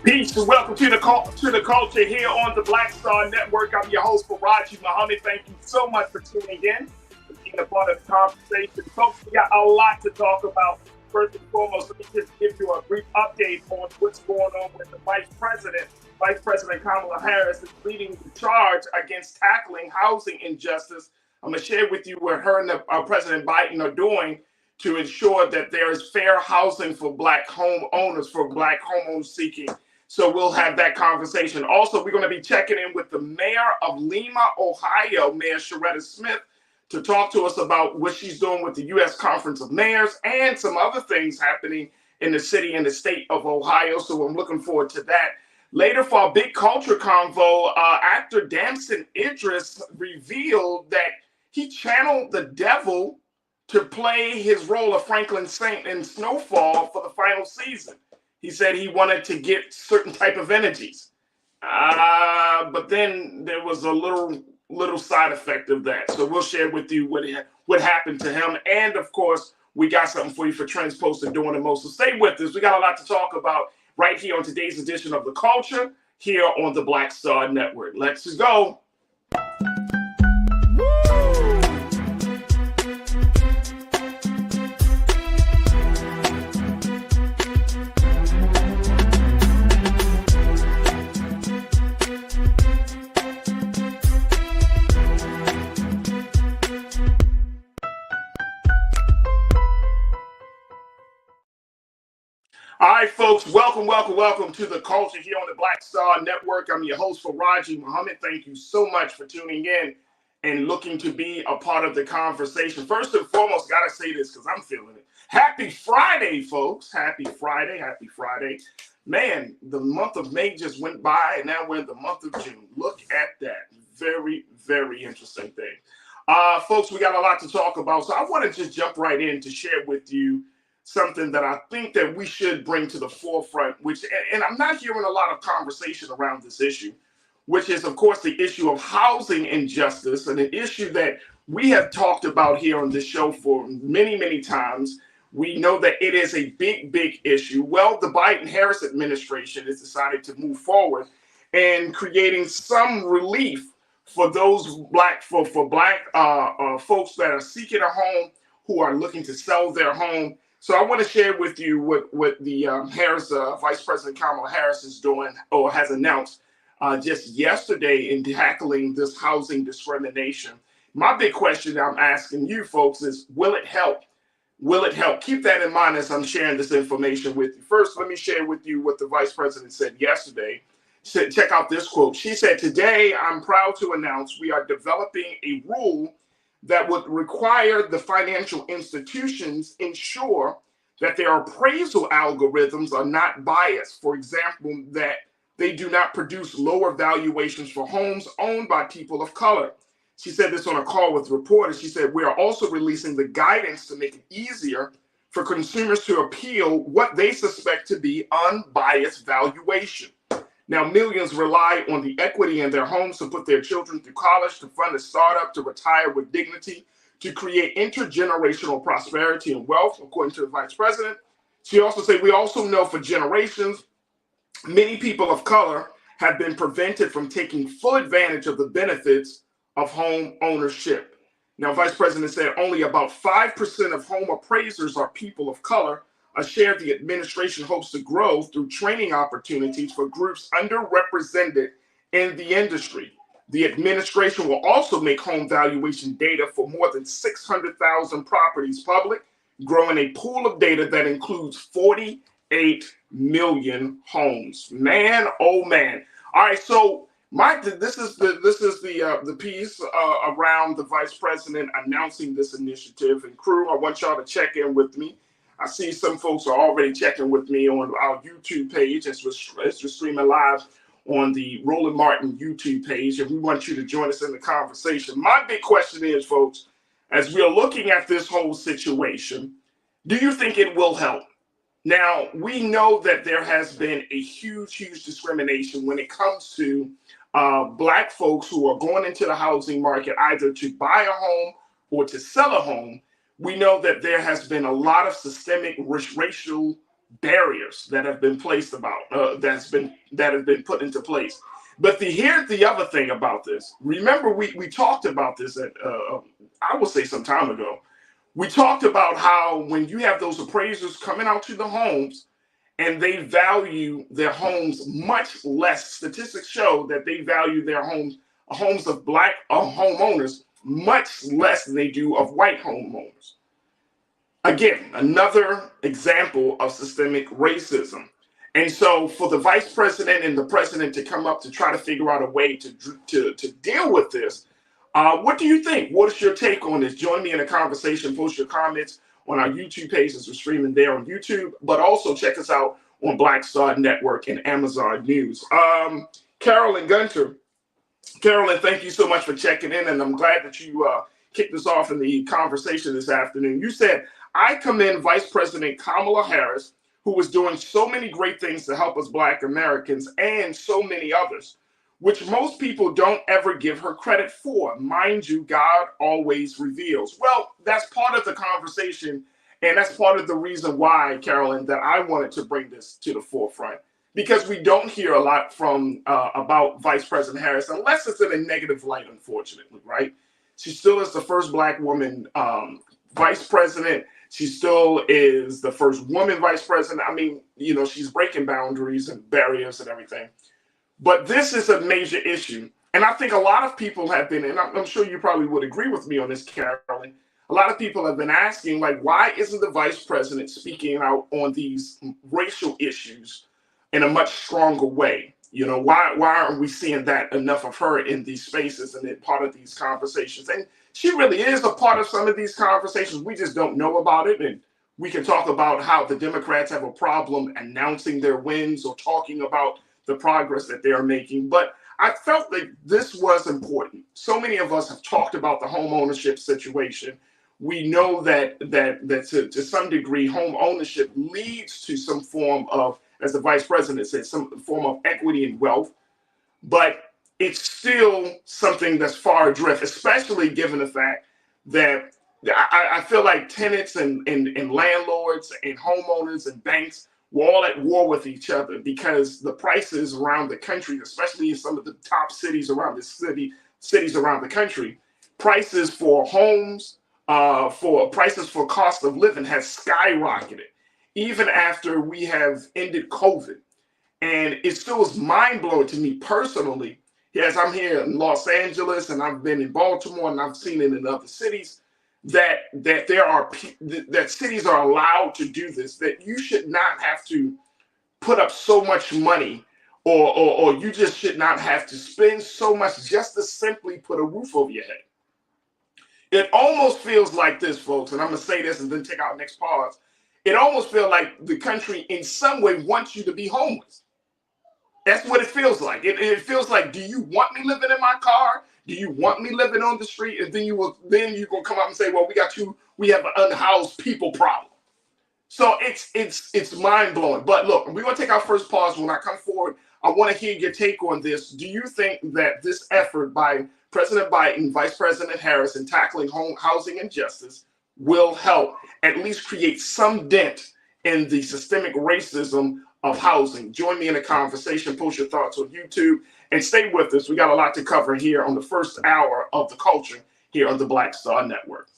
Peace and welcome to the culture here on the Black Star Network. I'm your host, Faraji Muhammad. Thank you so much for tuning in, for being a part of the conversation. Folks, we got a lot to talk about. First and foremost, let me just give you a brief update on what's going on with the Vice President. Vice President Kamala Harris is leading the charge against tackling housing injustice. I'm going to share with you what her and President Biden are doing to ensure that there is fair housing for Black homeowners, for Black homeowners seeking. So we'll have that conversation. Also, we're going to be checking in with the mayor of Lima, Ohio, Mayor Sharetta Smith, to talk to us about what she's doing with the U.S. Conference of Mayors and some other things happening in the city and the state of Ohio. So I'm looking forward to that. Later, for our big culture convo, actor Damson Idris revealed that he channeled the devil to play his role of Franklin Saint in Snowfall for the final season. He said he wanted to get certain type of energies, but then there was a little side effect of that. So we'll share with you what happened to him, and of course, we got something for you for Trends Posted doing the most. So stay with us. We got a lot to talk about right here on today's edition of The Culture here on the Black Star Network. Let's go. All right, folks, welcome to the culture here on the Black Star Network. I'm your host, Faraji Muhammad. Thank you so much for tuning in and looking to be a part of the conversation. First and foremost, got to say this because I'm feeling it. Happy Friday, folks. Happy Friday. Man, the month of May just went by, and now we're in the month of June. Look at that. Very, very interesting thing. Folks, we got a lot to talk about, so I want to just jump right in to share with you something that I think that we should bring to the forefront, and I'm not hearing a lot of conversation around this issue, which is, of course, the issue of housing injustice, and an issue that we have talked about here on this show for many, many times. We know that it is a big, big issue. Well, the Biden-Harris administration has decided to move forward and creating some relief for those Black folks that are seeking a home, who are looking to sell their home. So I want to share with you what the Vice President Kamala Harris is doing or has announced just yesterday in tackling this housing discrimination. My big question I'm asking you folks is, will it help? Will it help? Keep that in mind as I'm sharing this information with you. First, let me share with you what the Vice President said yesterday. Check out this quote. She said, "Today, I'm proud to announce we are developing a rule that would require the financial institutions ensure that their appraisal algorithms are not biased. For example, that they do not produce lower valuations for homes owned by people of color." She said this on a call with reporters. She said, "We are also releasing the guidance to make it easier for consumers to appeal what they suspect to be unbiased valuation." Now, millions rely on the equity in their homes to put their children through college, to fund a startup, to retire with dignity, to create intergenerational prosperity and wealth, according to the Vice President. She also said, "We also know for generations, many people of color have been prevented from taking full advantage of the benefits of home ownership." Now, Vice President said only about 5% of home appraisers are people of color, a share the administration hopes to grow through training opportunities for groups underrepresented in the industry. The administration will also make home valuation data for more than 600,000 properties public, growing a pool of data that includes 48 million homes. Man, oh man. All right, so this is the piece around the Vice President announcing this initiative. And crew, I want y'all to check in with me. I see some folks are already checking with me on our YouTube page as we're streaming live on the Roland Martin YouTube page, and we want you to join us in the conversation. My big question is, folks, as we are looking at this whole situation, do you think it will help? Now, we know that there has been a huge discrimination when it comes to Black folks who are going into the housing market either to buy a home or to sell a home. We know that there has been a lot of systemic racial barriers that have been placed about that have been put into place. But here's the other thing about this. Remember, we talked about this at I will say some time ago. We talked about how when you have those appraisers coming out to the homes and they value their homes much less, statistics show that they value their homes of black homeowners much less than they do of white homeowners. Again, another example of systemic racism. And so for the vice president and the president to come up to try to figure out a way to deal with this, what do you think? What is your take on this? Join me in a conversation. Post your comments on our YouTube page as we're streaming there on YouTube, but also check us out on Black Star Network and Amazon News. Carolyn Gunter. Carolyn, thank you so much for checking in, and I'm glad that you kicked us off in the conversation this afternoon. You said, I commend Vice President Kamala Harris, who was doing so many great things to help us Black Americans and so many others, which most people don't ever give her credit for. Mind you, God always reveals. Well, that's part of the conversation, and that's part of the reason why, Carolyn, that I wanted to bring this to the forefront, because we don't hear a lot from about Vice President Harris, unless it's in a negative light, unfortunately, right? She still is the first Black woman vice president. She still is the first woman vice president. I mean, you know, she's breaking boundaries and barriers and everything. But this is a major issue. And I think a lot of people have been, and I'm sure you probably would agree with me on this, Carolyn, a lot of people have been asking, like, why isn't the vice president speaking out on these racial issues in a much stronger way? You know, why aren't we seeing that enough of her in these spaces and in part of these conversations? And she really is a part of some of these conversations. We just don't know about it. And we can talk about how the Democrats have a problem announcing their wins or talking about the progress that they're making. But I felt that this was important. So many of us have talked about the home ownership situation. We know that to some degree, home ownership leads to some form of, as the vice president said, some form of equity and wealth. But it's still something that's far adrift, especially given the fact that I feel like tenants and landlords and homeowners and banks were all at war with each other because the prices around the country, especially in some of the top cities around cities around the country, prices for homes, prices for cost of living has skyrocketed, even after we have ended COVID. And it still is mind-blowing to me personally. Yes, I'm here in Los Angeles and I've been in Baltimore and I've seen it in other cities that cities are allowed to do this, that you should not have to put up so much money or you just should not have to spend so much just to simply put a roof over your head. It almost feels like this, folks, and I'm going to say this and then take our next pause. It almost feels like the country in some way wants you to be homeless. That's what it feels like. It feels like, do you want me living in my car? Do you want me living on the street? And then you're gonna come up and say, well, we have an unhoused people problem. So it's mind blowing. But look, we're gonna take our first pause. When I come forward, I want to hear your take on this. Do you think that this effort by President Biden, Vice President Harris in tackling housing injustice will help at least create some dent in the systemic racism of housing? Join me in a conversation. Post your thoughts on YouTube and stay with us. We got a lot to cover here on the first hour of The Culture here on the Black Star Network.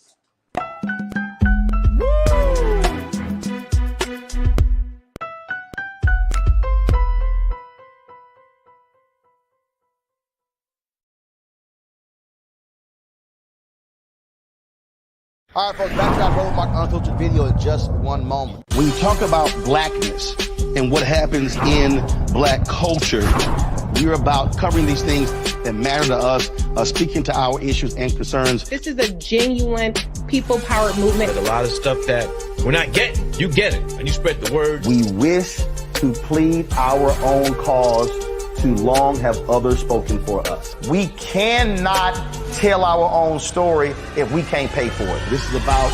All right, folks, back to our Roadmark Unfiltered video in just one moment. When you talk about blackness and what happens in black culture, we're about covering these things that matter to us, speaking to our issues and concerns. This is a genuine people-powered movement. There's a lot of stuff that we're not getting. You get it, and you spread the word. We wish to plead our own cause Too long have others spoken for us. We cannot tell our own story if we can't pay for it. This is about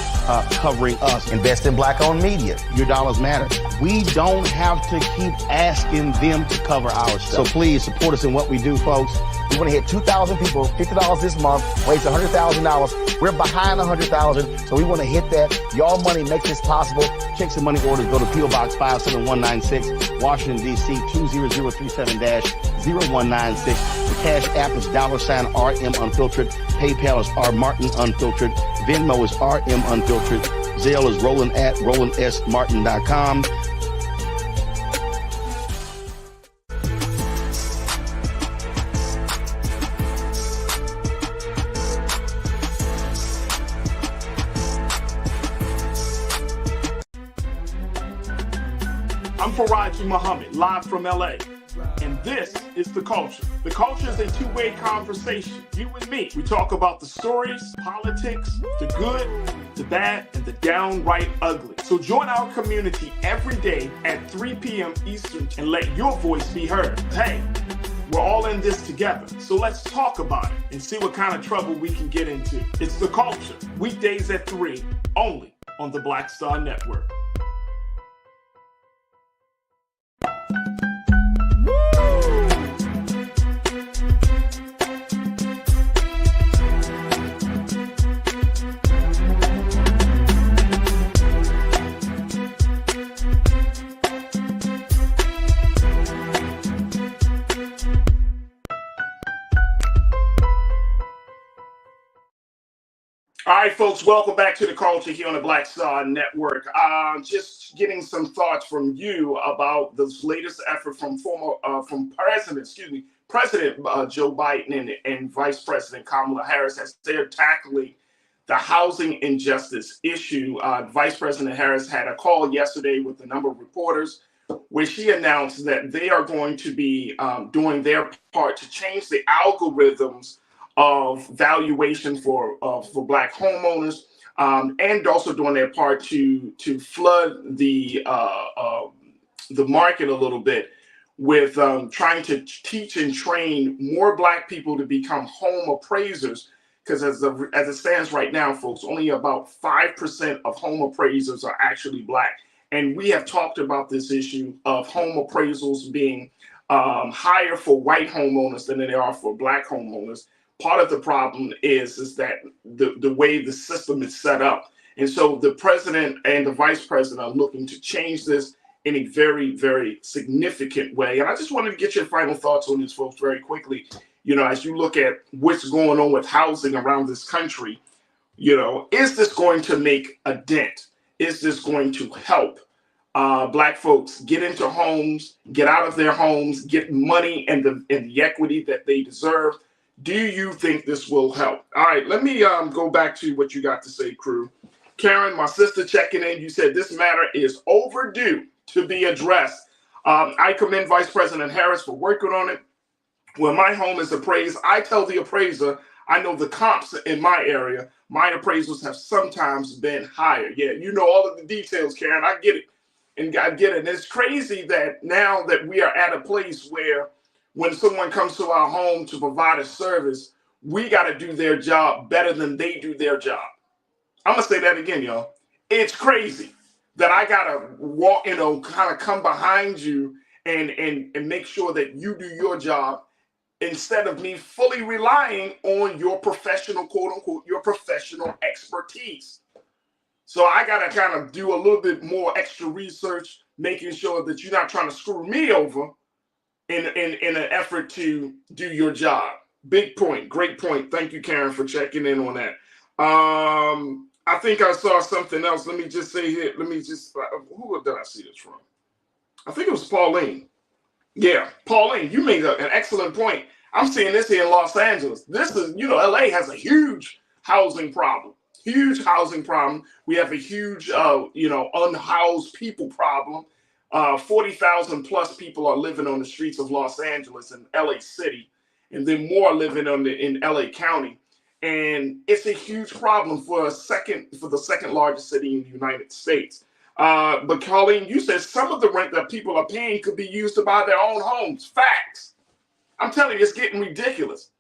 covering us. Invest in black-owned media. Your dollars matter. We don't have to keep asking them to cover our stuff. So please support us in what we do, folks. We want to hit 2,000 people, $50 this month, raise $100,000. We're behind 100,000, so we want to hit that. Your money makes this possible. Checks and money orders go to P.O. Box 57196, Washington, D.C. 20037-0196. The Cash App is $RM Unfiltered. PayPal is R Martin Unfiltered. Venmo is RM Unfiltered. Zelle is Roland at RolandSMartin.com. I'm Faraji Muhammad, live from LA. And this is The Culture. The Culture is a two-way conversation. You and me. We talk about the stories, politics, the good, the bad, and the downright ugly. So join our community every day at 3 p.m. Eastern and let your voice be heard. Hey, we're all in this together. So let's talk about it and see what kind of trouble we can get into. It's The Culture, weekdays at 3, only on the Black Star Network. All right, folks, welcome back to The Culture here on the Black Star Network. Just getting some thoughts from you about this latest effort from President Joe Biden and Vice President Kamala Harris as they're tackling the housing injustice issue. Vice President Harris had a call yesterday with a number of reporters where she announced that they are going to be doing their part to change the algorithms of valuation for Black homeowners, and also doing their part to flood the market a little bit with trying to teach and train more Black people to become home appraisers. Because as it stands right now, folks, only about 5% of home appraisers are actually Black. And we have talked about this issue of home appraisals being higher for white homeowners than they are for Black homeowners. Part of the problem is that the way the system is set up. And so the president and the vice president are looking to change this in a very, very significant way. And I just wanted to get your final thoughts on this, folks, very quickly. You know, as you look at what's going on with housing around this country, you know, is this going to make a dent? Is this going to help Black folks get into homes, get out of their homes, get money and the equity that they deserve? Do you think this will help? All right, let me go back to what you got to say, crew. Karen, my sister, checking in. You said this matter is overdue to be addressed. I commend Vice President Harris for working on it. When my home is appraised, I tell the appraiser, I know the comps in my area. My appraisals have sometimes been higher. Yeah, you know all of the details, Karen. I get it. And I get it. And it's crazy that now that we are at a place where when someone comes to our home to provide a service, we got to do their job better than they do their job. I'm going to say that again, y'all. It's crazy that I got to walk, kind of come behind you and make sure that you do your job instead of me fully relying on your professional, quote unquote, your professional expertise. So I got to kind of do a little bit more extra research, making sure that you're not trying to screw me over in an effort to do your job. Big point. Great point. Thank you, Karen, for checking in on that. I think I saw something else. Let me just say here. Who did I see this from? I think it was Pauline. Yeah, Pauline, you made an excellent point. I'm seeing this here in Los Angeles. This is, LA has a huge housing problem. Huge housing problem. We have a huge, unhoused people problem. 40,000 plus people are living on the streets of Los Angeles and LA City, and then more living in LA County. And it's a huge problem for the second largest city in the United States. But Colleen, you said some of the rent that people are paying could be used to buy their own homes. Facts. I'm telling you, it's getting ridiculous.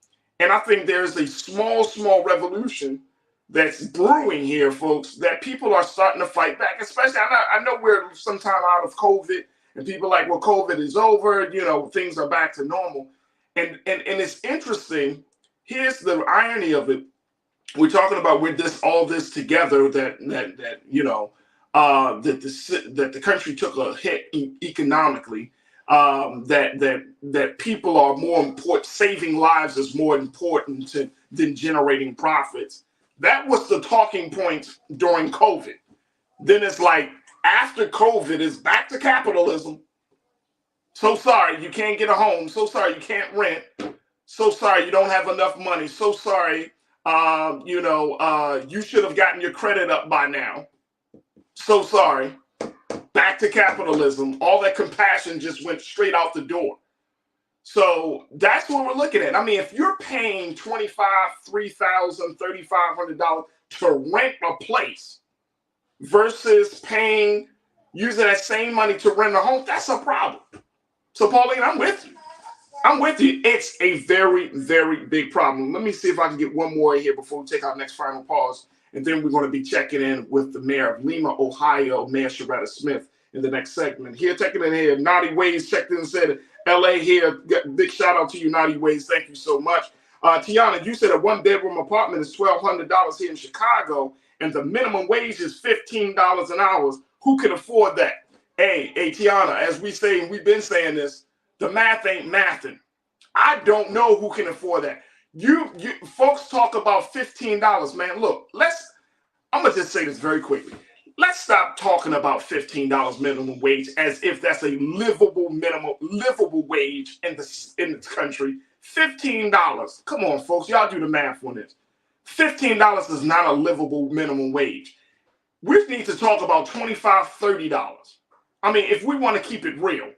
And I think there's a small revolution that's brewing here, folks, that people are starting to fight back. Especially, I know we're sometime out of COVID, and people are like, well, COVID is over, things are back to normal. And it's interesting. Here's the irony of it. We're talking about all this together that the country took a hit economically. That people are more important. Saving lives is more important than generating profits. That was the talking point during COVID. Then it's like after COVID is back to capitalism. So sorry you can't get a home. So sorry you can't rent. So sorry you don't have enough money. So sorry you should have gotten your credit up by now. So sorry. Back to capitalism. All that compassion just went straight out the door. So that's what we're looking at. I mean, if you're paying $2,500, $3,000, $3,500 to rent a place versus using that same money to rent a home, that's a problem. So Pauline, I'm with you. It's a very, very big problem. Let me see if I can get one more here before we take our next final pause. And then we're going to be checking in with the mayor of Lima, Ohio, Mayor Sharetta Smith, in the next segment. Here, taking in here, Naughty Ways checked in and said, LA here. Big shout out to you, Naughty Ways. Thank you so much. Tiana, you said a one-bedroom apartment is $1,200 here in Chicago, and the minimum wage is $15 an hour. Who can afford that? Hey, Tiana, as we've been saying this, the math ain't mathing. I don't know who can afford that. You folks talk about $15, man. Look, I'm gonna just say this very quickly. Let's stop talking about $15 minimum wage as if that's a livable wage in the country. $15. Come on, folks, y'all do the math on this. $15 is not a livable minimum wage. We need to talk about $25, $30. I mean, if we want to keep it real,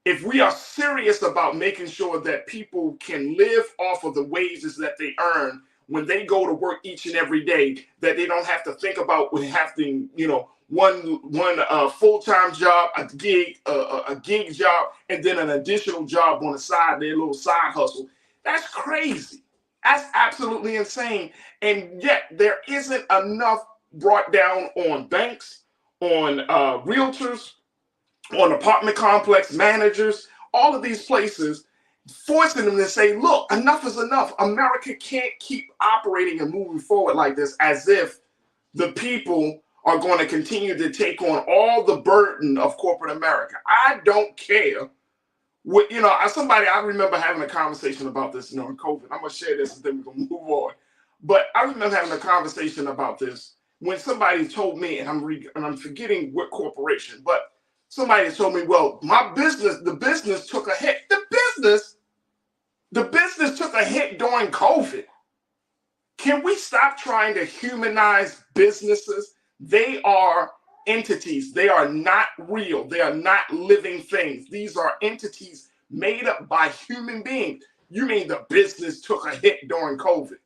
if we are serious about making sure that people can live off of the wages that they earn when they go to work each and every day, that they don't have to think about having, one full-time job, a gig job, and then an additional job on the side, their little side hustle. That's crazy. That's absolutely insane. And yet there isn't enough brought down on banks, on realtors, on apartment complex managers, all of these places, forcing them to say, look, enough is enough. America can't keep operating and moving forward like this as if the people are going to continue to take on all the burden of corporate America. I don't care. I remember having a conversation about this during COVID. I'm going to share this and then we're going to move on. But I remember having a conversation about this when somebody told me, and I'm forgetting what corporation, but somebody told me, well, the business took a hit. The business took a hit during COVID. Can we stop trying to humanize businesses? They are entities. They are not real. They are not living things. These are entities made up by human beings. You mean the business took a hit during COVID?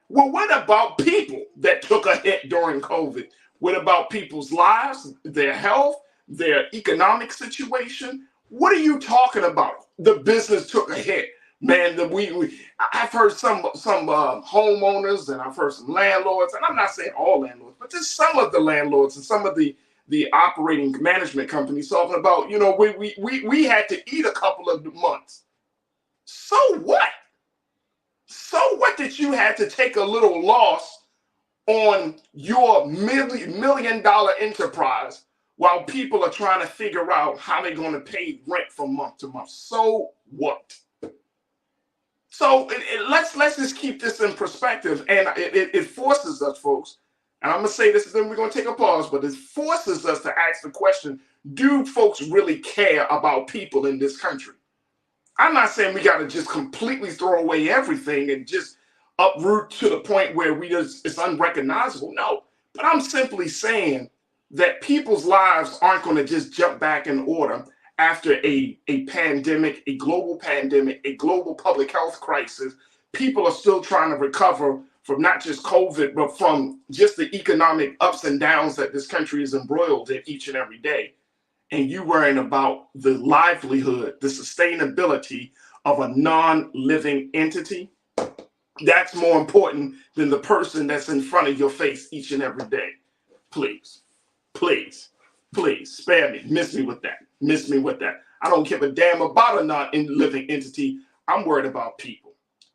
Well, what about people that took a hit during COVID? What about people's lives, their health, their economic situation? What are you talking about? The business took a hit. Man, I've heard some homeowners, and I've heard some landlords, and I'm not saying all landlords, but just some of the landlords and some of the operating management companies talking about, we had to eat a couple of months. So what? So what that you had to take a little loss on your $1 million enterprise while people are trying to figure out how they're going to pay rent from month to month? So what? So let's just keep this in perspective, and it forces us, folks, and I'm going to say this, and then we're going to take a pause, but it forces us to ask the question, do folks really care about people in this country? I'm not saying we got to just completely throw away everything and just uproot to the point where it's unrecognizable. No, but I'm simply saying that people's lives aren't going to just jump back in order after a pandemic, a global public health crisis. People are still trying to recover from not just COVID, but from just the economic ups and downs that this country is embroiled in each and every day. And you worrying about the livelihood, the sustainability of a non-living entity, that's more important than the person that's in front of your face each and every day. Please, please, please spare me. Miss me with that. Miss me with that. I don't give a damn about a non-living entity. I'm worried about people.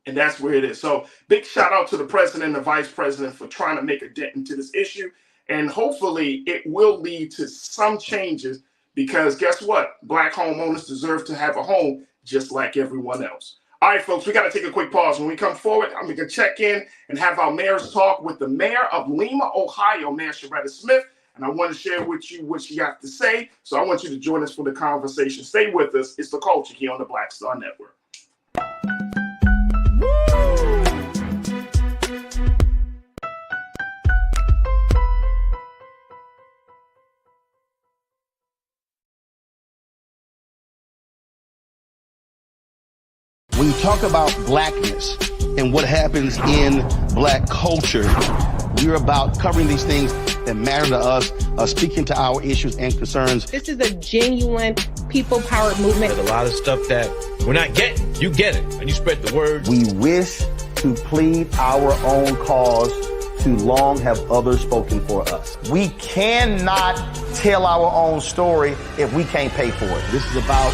And that's where it is. So big shout out to the president and the vice president for trying to make a dent into this issue. And hopefully it will lead to some changes, because guess what? Black homeowners deserve to have a home just like everyone else. All right, folks, we got to take a quick pause. When we come forward, I'm going to check in and have our mayor's talk with the mayor of Lima, Ohio, Mayor Sharetta Smith. And I want to share with you what she got to say. So I want you to join us for the conversation. Stay with us. It's The Culture here on the Black Star Network. When you talk about blackness and what happens in black culture, we're about covering these things that matter to us, speaking to our issues and concerns. This is a genuine people-powered movement. There's a lot of stuff that we're not getting. You get it, and you spread the word. We wish to plead our own cause. Too long have others spoken for us. We cannot tell our own story if we can't pay for it. This is about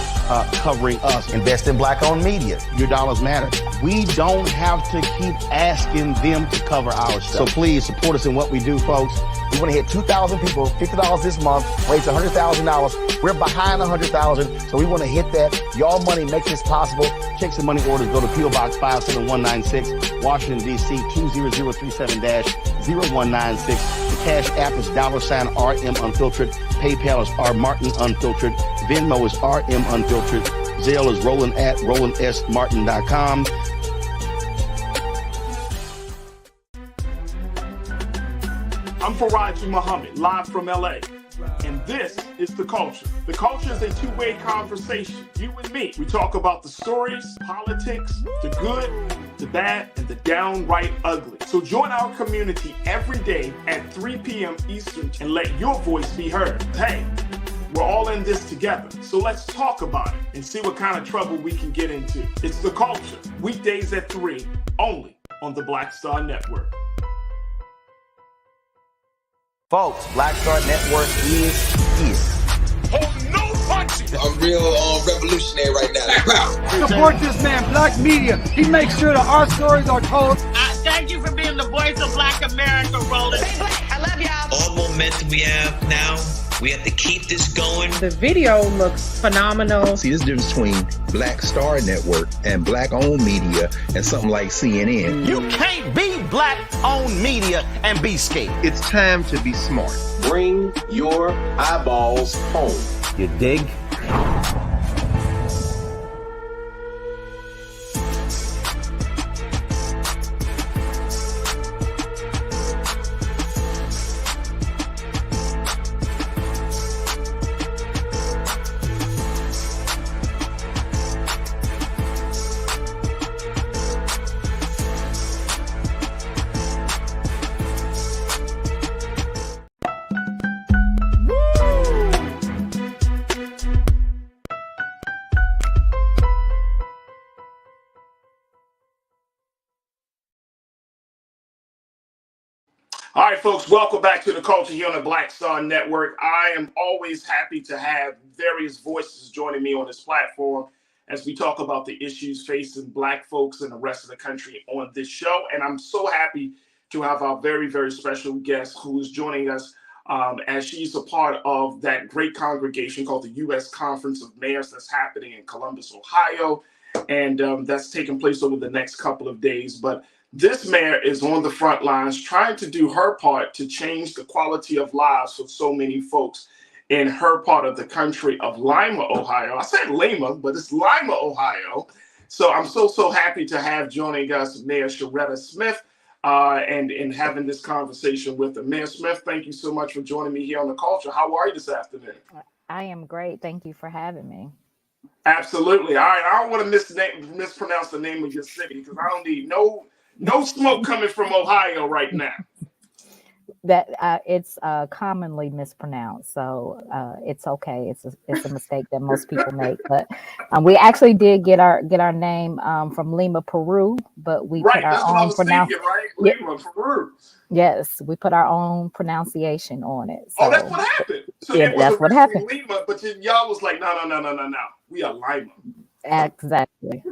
covering us. Invest in black-owned media. Your dollars matter. We don't have to keep asking them to cover our stuff. So please support us in what we do, folks. We want to hit 2,000 people, $50 this month, raise $100,000. We're behind 100,000, so we want to hit that. Y'all money makes this possible. Checks and money orders go to P.O. Box 57196, Washington, D.C. 20037-0196. The Cash App is $RM Unfiltered. PayPal is R Martin Unfiltered. Venmo is RM Unfiltered. Zelle is Roland at RolandSMartin.com. I'm Faraji Muhammad, live from LA. And this is The Culture. The Culture is a two-way conversation. You and me. We talk about the stories, politics, the good, the bad, and the downright ugly. So join our community every day at 3 p.m. Eastern and let your voice be heard. Hey, we're all in this together. So let's talk about it and see what kind of trouble we can get into. It's The Culture. Weekdays at 3, only on the Black Star Network. Folks, Black Star Network is here. Oh, no punching! I'm real revolutionary right now. Support this man, Black Media. He makes sure that our stories are told. Thank you for being the voice of Black America, Roland. Stay black. I love y'all. All momentum we have now, we have to keep this going. The video looks phenomenal. See, this difference between Black Star Network and black-owned media and something like CNN. You can't be black-owned media and be scared. It's time to be smart. Bring your eyeballs home. You dig? All right, folks, welcome back to The Culture here on the Black Star Network. I am always happy to have various voices joining me on this platform as we talk about the issues facing Black folks and the rest of the country on this show. And I'm so happy to have our very, very special guest who is joining us as she's a part of that great congregation called the U.S. Conference of Mayors that's happening in Columbus, Ohio. And that's taking place over the next couple of days. But this mayor is on the front lines trying to do her part to change the quality of lives for so many folks in her part of the country of Lima, Ohio. I said Lima, but it's Lima, Ohio. So I'm so happy to have joining us Mayor Sharetta Smith and having this conversation with her. Mayor Smith, thank you so much for joining me here on The Culture. How are you this afternoon? I am great. Thank you for having me. Absolutely. All right. I don't want to mispronounce the name of your city because I don't need no smoke coming from Ohio right now. That it's commonly mispronounced, so it's okay. It's a mistake that most people make. But we actually did get our name from Lima, Peru, but we put our that's what I own was thinking, right? Lima, Peru. Yes, we put our own pronunciation on it. So, that's what happened. So yeah, it was that's what happened. Lima, but then y'all was like, no. We are Lima. Exactly.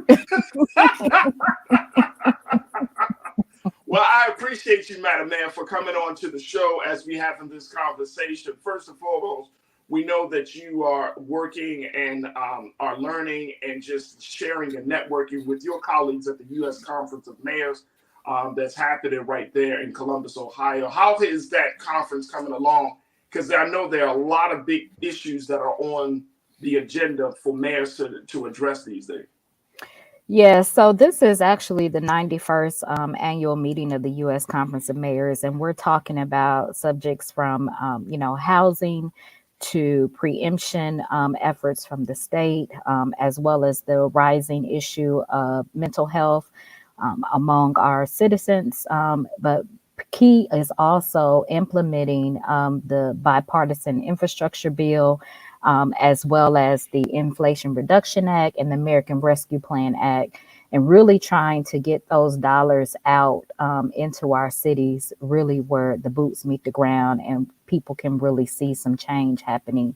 Well, I appreciate you, Madam Man, for coming on to the show as we have in this conversation. First and foremost, we know that you are working and are learning and just sharing and networking with your colleagues at the U.S. Conference of Mayors that's happening right there in Columbus, Ohio. How is that conference coming along? Because I know there are a lot of big issues that are on the agenda for mayors to address these days. Yeah, so this is actually the 91st annual meeting of the U.S. Conference of Mayors, and we're talking about subjects from, housing to preemption efforts from the state, as well as the rising issue of mental health among our citizens. But key is also implementing the bipartisan infrastructure bill, as well as the Inflation Reduction Act and the American Rescue Plan Act, and really trying to get those dollars out into our cities, really where the boots meet the ground and people can really see some change happening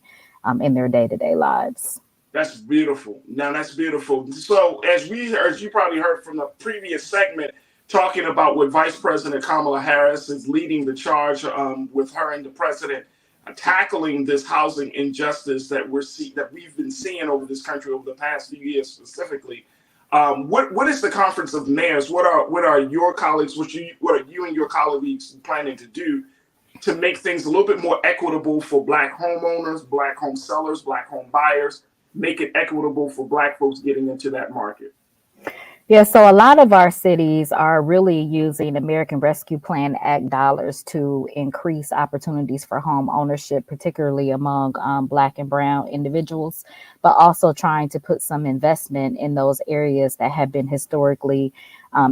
in their day-to-day lives. That's beautiful. Now that's beautiful. So as you probably heard from the previous segment, talking about what Vice President Kamala Harris is leading the charge with her and the president, tackling this housing injustice that we've been seeing over this country over the past few years specifically. What is the Conference of Mayors? What are your colleagues? What are you and your colleagues planning to do to make things a little bit more equitable for Black homeowners, Black home sellers, Black home buyers? Make it equitable for Black folks getting into that market. Yeah, so a lot of our cities are really using American Rescue Plan Act dollars to increase opportunities for home ownership, particularly among Black and Brown individuals, but also trying to put some investment in those areas that have been historically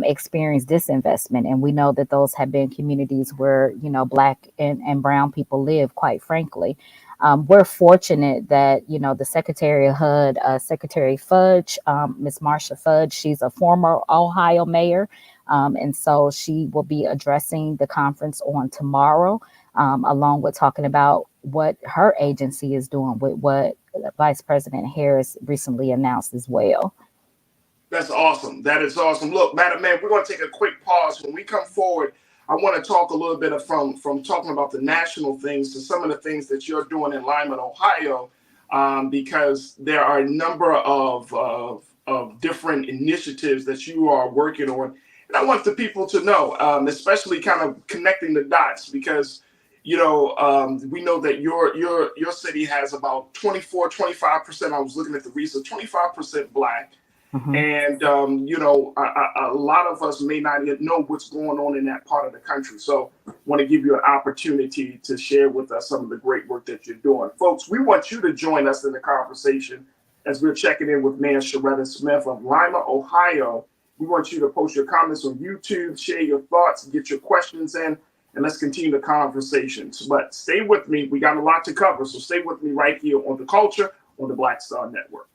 experienced disinvestment. And we know that those have been communities where, Black and Brown people live, quite frankly. We're fortunate that, the Secretary of HUD, Secretary Fudge, Ms. Marsha Fudge, she's a former Ohio mayor. And so she will be addressing the conference on tomorrow, along with talking about what her agency is doing with what Vice President Harris recently announced as well. That's awesome. That is awesome. Look, Madam Man, we're going to take a quick pause. When we come forward, I want to talk a little bit from talking about the national things to some of the things that you're doing in Lima, Ohio, because there are a number of different initiatives that you are working on. And I want the people to know, especially kind of connecting the dots, because, we know that your city has about 25%. I was looking at the research, 25% Black. Mm-hmm. And, a lot of us may not even know what's going on in that part of the country. So I want to give you an opportunity to share with us some of the great work that you're doing. Folks, we want you to join us in the conversation as we're checking in with Mayor Sharetta Smith of Lima, Ohio. We want you to post your comments on YouTube, share your thoughts, get your questions in, and let's continue the conversations. But stay with me. We got a lot to cover. So stay with me right here on The Culture on the Black Star Network.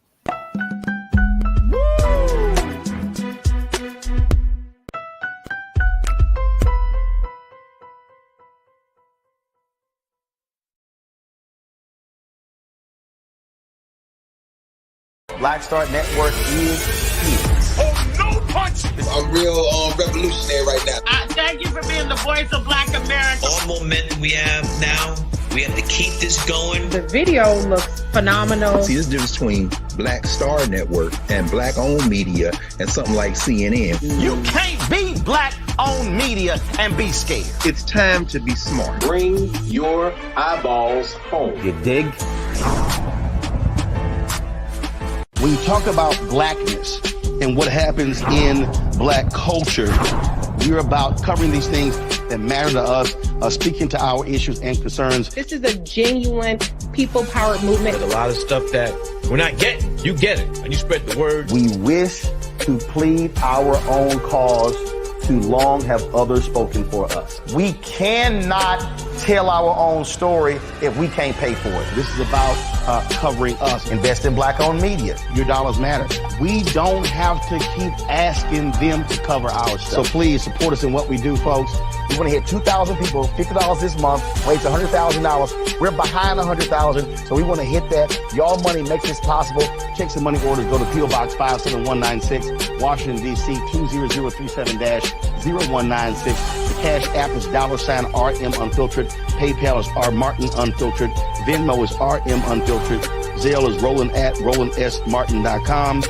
Black Star Network is here. Oh, no punch! I'm real revolutionary right now. Thank you for being the voice of Black America. All momentum we have now, we have to keep this going. The video looks phenomenal. See, there's a difference between Black Star Network and Black-owned media and something like CNN. You can't be Black-owned media and be scared. It's time to be smart. Bring your eyeballs home. You dig? When you talk about Blackness and what happens in Black culture, we're about covering these things that matter to us, speaking to our issues and concerns. This is a genuine people-powered movement. There's a lot of stuff that we're not getting. You get it, and you spread the word. We wish to plead our own cause too long have others spoken for us. We cannot tell our own story if we can't pay for it. This is about covering us. Invest in Black-owned media. Your dollars matter. We don't have to keep asking them to cover our stuff. So please support us in what we do, folks. We want to hit 2,000 people, $50 this month, raise $100,000. We're behind 100,000, so we want to hit that. Y'all money makes this possible. Checks and money orders go to P.O. Box 57196, Washington, D.C. 20037-0196. The Cash App is $RM Unfiltered. PayPal is R Martin Unfiltered. Venmo is RM Unfiltered. Zelle is Roland at RolandSMartin.com.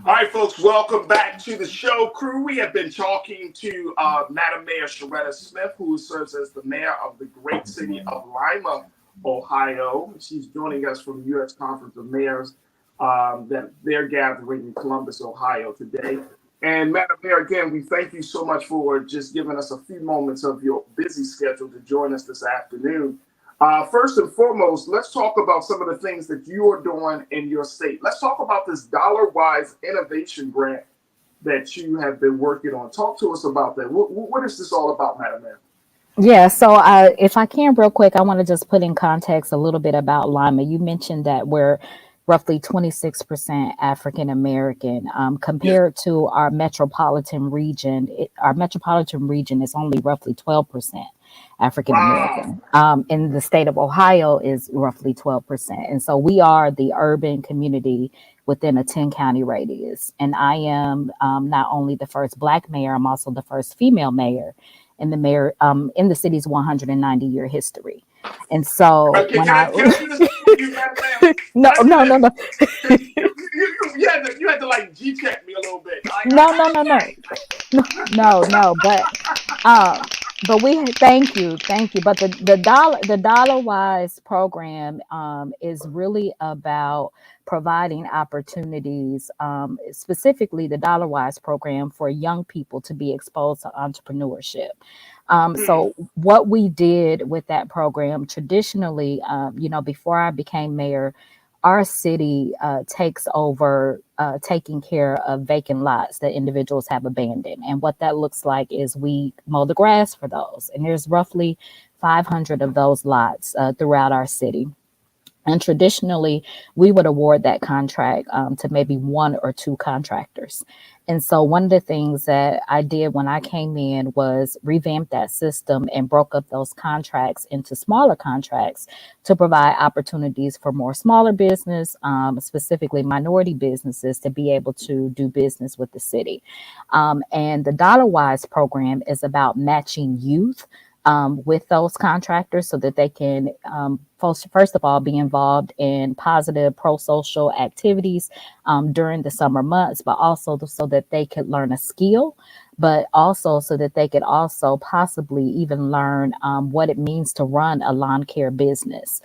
All right, folks, welcome back to the show, crew. We have been talking to Madam Mayor Sharetta Smith, who serves as the mayor of the great city of Lima, Ohio. She's joining us from the U.S. Conference of Mayors that they're gathering in Columbus, Ohio today. And Madam Mayor, again, we thank you so much for just giving us a few moments of your busy schedule to join us this afternoon. First and foremost, let's talk about some of the things that you are doing in your state. Let's talk about this dollar-wise innovation grant that you have been working on. Talk to us about that. What is this all about, Madam Mayor? Yeah, so if I can real quick, I want to just put in context a little bit about Lima. You mentioned that we're roughly 26% African American compared to our metropolitan region. Our metropolitan region is only roughly 12% African American. Wow. In the state of Ohio is roughly 12%. And so we are the urban community within a 10-county radius. And I am not only the first Black mayor, I'm also the first female mayor in the city's 190-year history. And so okay, when No. You had to like G-check me a little bit. No. But we thank you. But the Dollar Wise program is really about providing opportunities, specifically the Dollar Wise program for young people to be exposed to entrepreneurship. So what we did with that program traditionally, before I became mayor, our city takes over taking care of vacant lots that individuals have abandoned. And what that looks like is we mow the grass for those. And there's roughly 500 of those lots throughout our city. And traditionally, we would award that contract to maybe one or two contractors. And so one of the things that I did when I came in was revamp that system and broke up those contracts into smaller contracts to provide opportunities for more smaller business, specifically minority businesses, to be able to do business with the city. And the Dollar Wise program is about matching youth with those contractors so that they can, first of all, be involved in positive pro-social activities during the summer months, but also so that they could learn a skill, but also so that they could also possibly even learn what it means to run a lawn care business.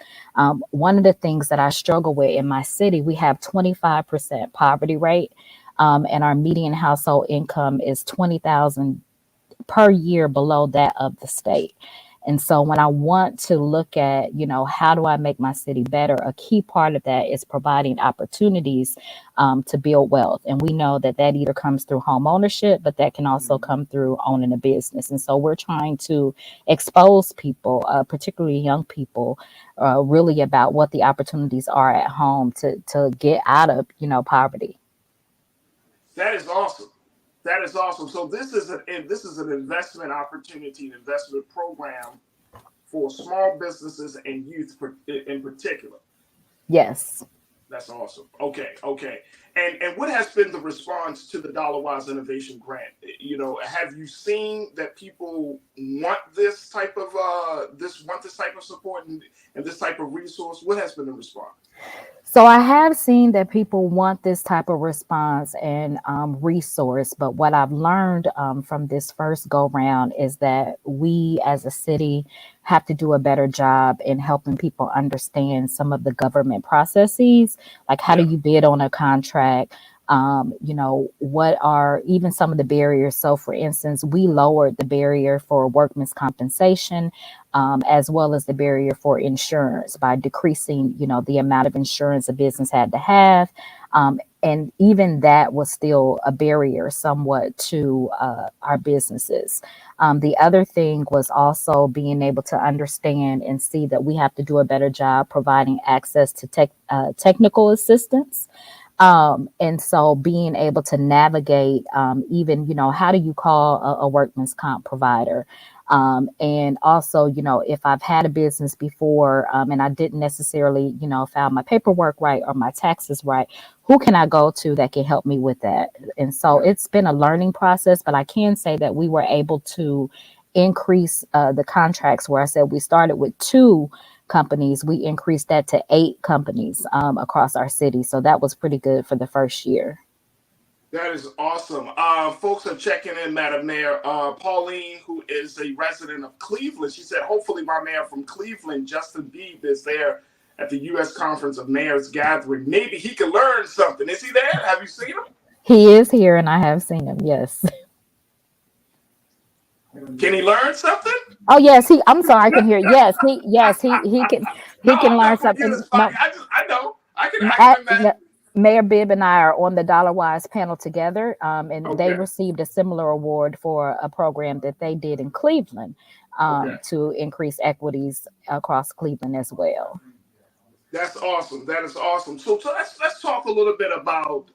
One of the things that I struggle with in my city, we have 25% poverty rate, and our median household income is $20,000 per year below that of the state. And so when I want to look at, how do I make my city better? A key part of that is providing opportunities to build wealth. And we know that either comes through home ownership, but that can also come through owning a business. And so we're trying to expose people, particularly young people, really about what the opportunities are at home to get out of, poverty. That is awesome. That is awesome. So this is an investment opportunity, an investment program for small businesses and youth in particular. Yes. That's awesome. Okay. And what has been the response to the Dollar Wise Innovation Grant? Have you seen that people want this type of support and this type of resource? What has been the response? So I have seen that people want this type of response and resource, but what I've learned from this first go round is that we as a city have to do a better job in helping people understand some of the government processes, like how do you bid on a contract? What are even some of the barriers? So for instance, we lowered the barrier for workman's compensation, as well as the barrier for insurance by decreasing, the amount of insurance a business had to have. And even that was still a barrier somewhat to our businesses. The other thing was also being able to understand and see that we have to do a better job providing access to technical assistance. And so being able to navigate even, how do you call a workman's comp provider? And also, if I've had a business before and I didn't necessarily, file my paperwork right or my taxes right, who can I go to that can help me with that? And so it's been a learning process, but I can say that we were able to increase the contracts where I said we started with 2 companies. We increased that to 8 companies across our city. So that was pretty good for the first year. That is awesome. Folks are checking in, Madam Mayor. Pauline, who is a resident of Cleveland, she said, hopefully my mayor from Cleveland, Justin Beebe, is there at the U.S. Conference of Mayors gathering. Maybe he can learn something. Is he there? Have you seen him? He is here, and I have seen him, yes. Can he learn something? Oh, yes. I'm sorry, I can hear. Yes, he can learn something. I know. I can imagine. Mayor Bibb and I are on the Dollar Wise panel together, and they received a similar award for a program that they did in Cleveland to increase equities across Cleveland as well. That's awesome. That is awesome. So let's talk a little bit about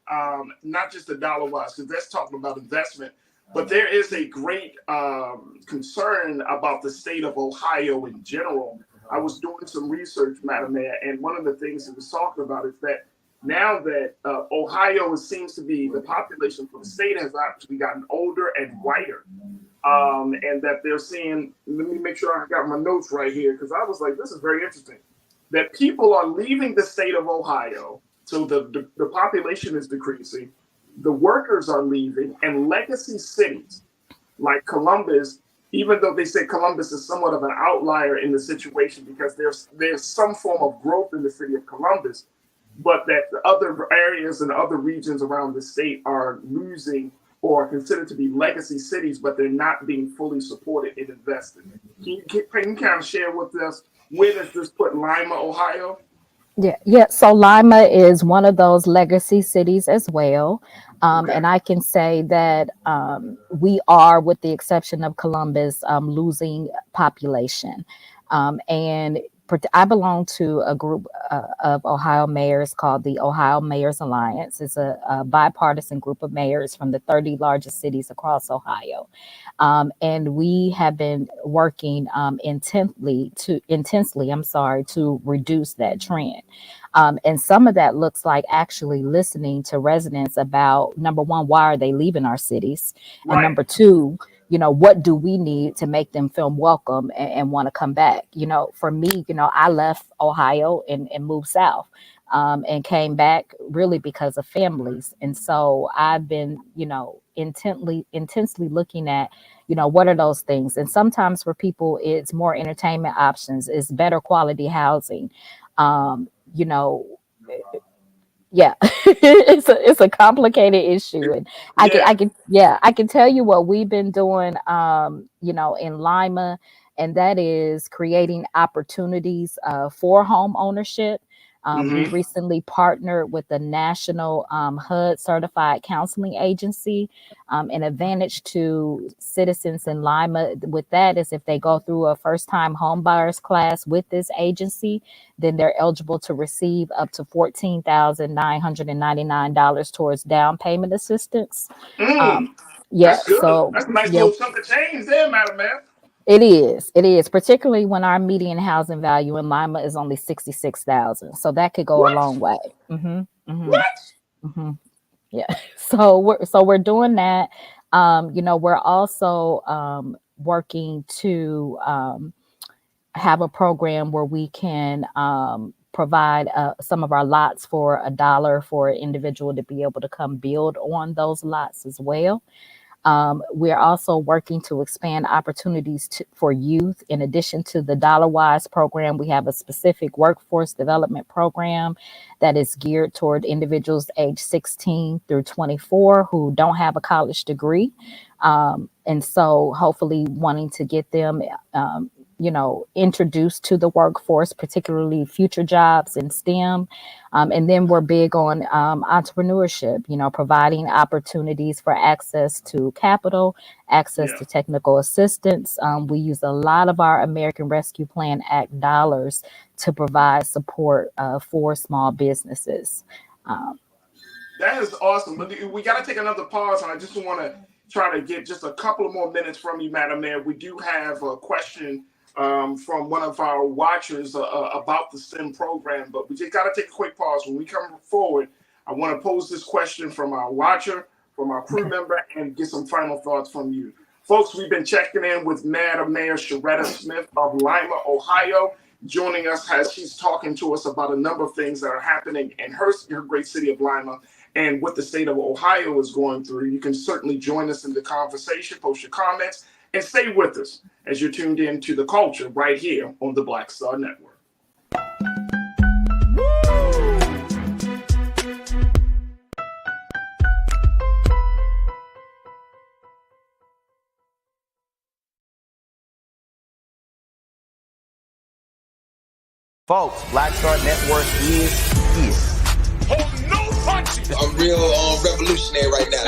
not just the Dollar Wise, because that's talking about investment, but there is a great concern about the state of Ohio in general. I was doing some research, Madam Mayor, and one of the things it was talking about is that now that Ohio seems to be, the population for the state has actually gotten older and whiter, and that they're seeing, let me make sure I got my notes right here, because I was like, this is very interesting, that people are leaving the state of Ohio, so the population is decreasing, the workers are leaving, and legacy cities like Columbus, even though they say Columbus is somewhat of an outlier in the situation because there's some form of growth in the city of Columbus, but that the other areas and other regions around the state are losing or considered to be legacy cities, but they're not being fully supported and invested. Can you kind of share with us, where does this put Lima, Ohio? Yeah. So Lima is one of those legacy cities as well. And I can say that we are, with the exception of Columbus, losing population. And I belong to a group of Ohio mayors called the Ohio Mayors Alliance. It's a bipartisan group of mayors from the 30 largest cities across Ohio. And we have been working intensely to reduce that trend. And some of that looks like actually listening to residents about, number one, why are they leaving our cities? Right. And number two, what do we need to make them feel welcome and want to come back? For me, I left Ohio and moved south and came back really because of families. And so I've been, intensely looking at, what are those things? And sometimes for people, it's more entertainment options, it's better quality housing. Yeah, it's a complicated issue, and I can tell you what we've been doing, in Lima, and that is creating opportunities for home ownership. We recently partnered with the National HUD Certified Counseling Agency. An advantage to citizens in Lima with that is if they go through a first-time home buyers class with this agency, then they're eligible to receive up to $14,999 towards down payment assistance. That's good. So that's a nice little chunk of change there, Madam Mayor. It is, particularly when our median housing value in Lima is only $66,000. So that could go a long way. What? Yeah. So we're doing that. We're also working to have a program where we can provide some of our lots for $1 for an individual to be able to come build on those lots as well. We're also working to expand opportunities for youth. In addition to the DollarWise program, we have a specific workforce development program that is geared toward individuals age 16 through 24 who don't have a college degree. And so hopefully wanting to get them introduced to the workforce, particularly future jobs in STEM. And then we're big on entrepreneurship, providing opportunities for access to capital, access to technical assistance. We use a lot of our American Rescue Plan Act dollars to provide support for small businesses. That is awesome. We got to take another pause, and I just want to try to get just a couple of more minutes from you, Madam Mayor. We do have a question from one of our watchers about the STEM program, but we just got to take a quick pause. When we come forward, I want to pose this question from our watcher, from our crew member, and get some final thoughts from you. Folks, we've been checking in with Madam Mayor Sharetta Smith of Lima, Ohio, joining us as she's talking to us about a number of things that are happening in her great city of Lima and what the state of Ohio is going through. You can certainly join us in the conversation, post your comments, and stay with us as you're tuned in to The Culture right here on the Black Star Network. Folks, Black Star Network is here. Oh, no punches! I'm real revolutionary right now.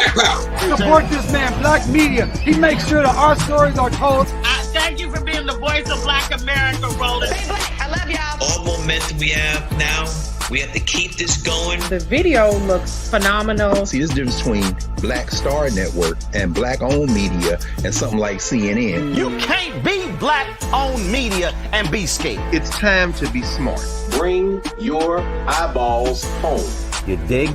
Support this man, Black Media. He makes sure that our stories are told. Thank you for being the voice of Black America, Roland. Stay black. I love y'all. All momentum we have now, we have to keep this going. The video looks phenomenal. See, this difference between Black Star Network and Black-owned media and something like CNN. You can't be Black-owned media and be scared. It's time to be smart. Bring your eyeballs home. You dig?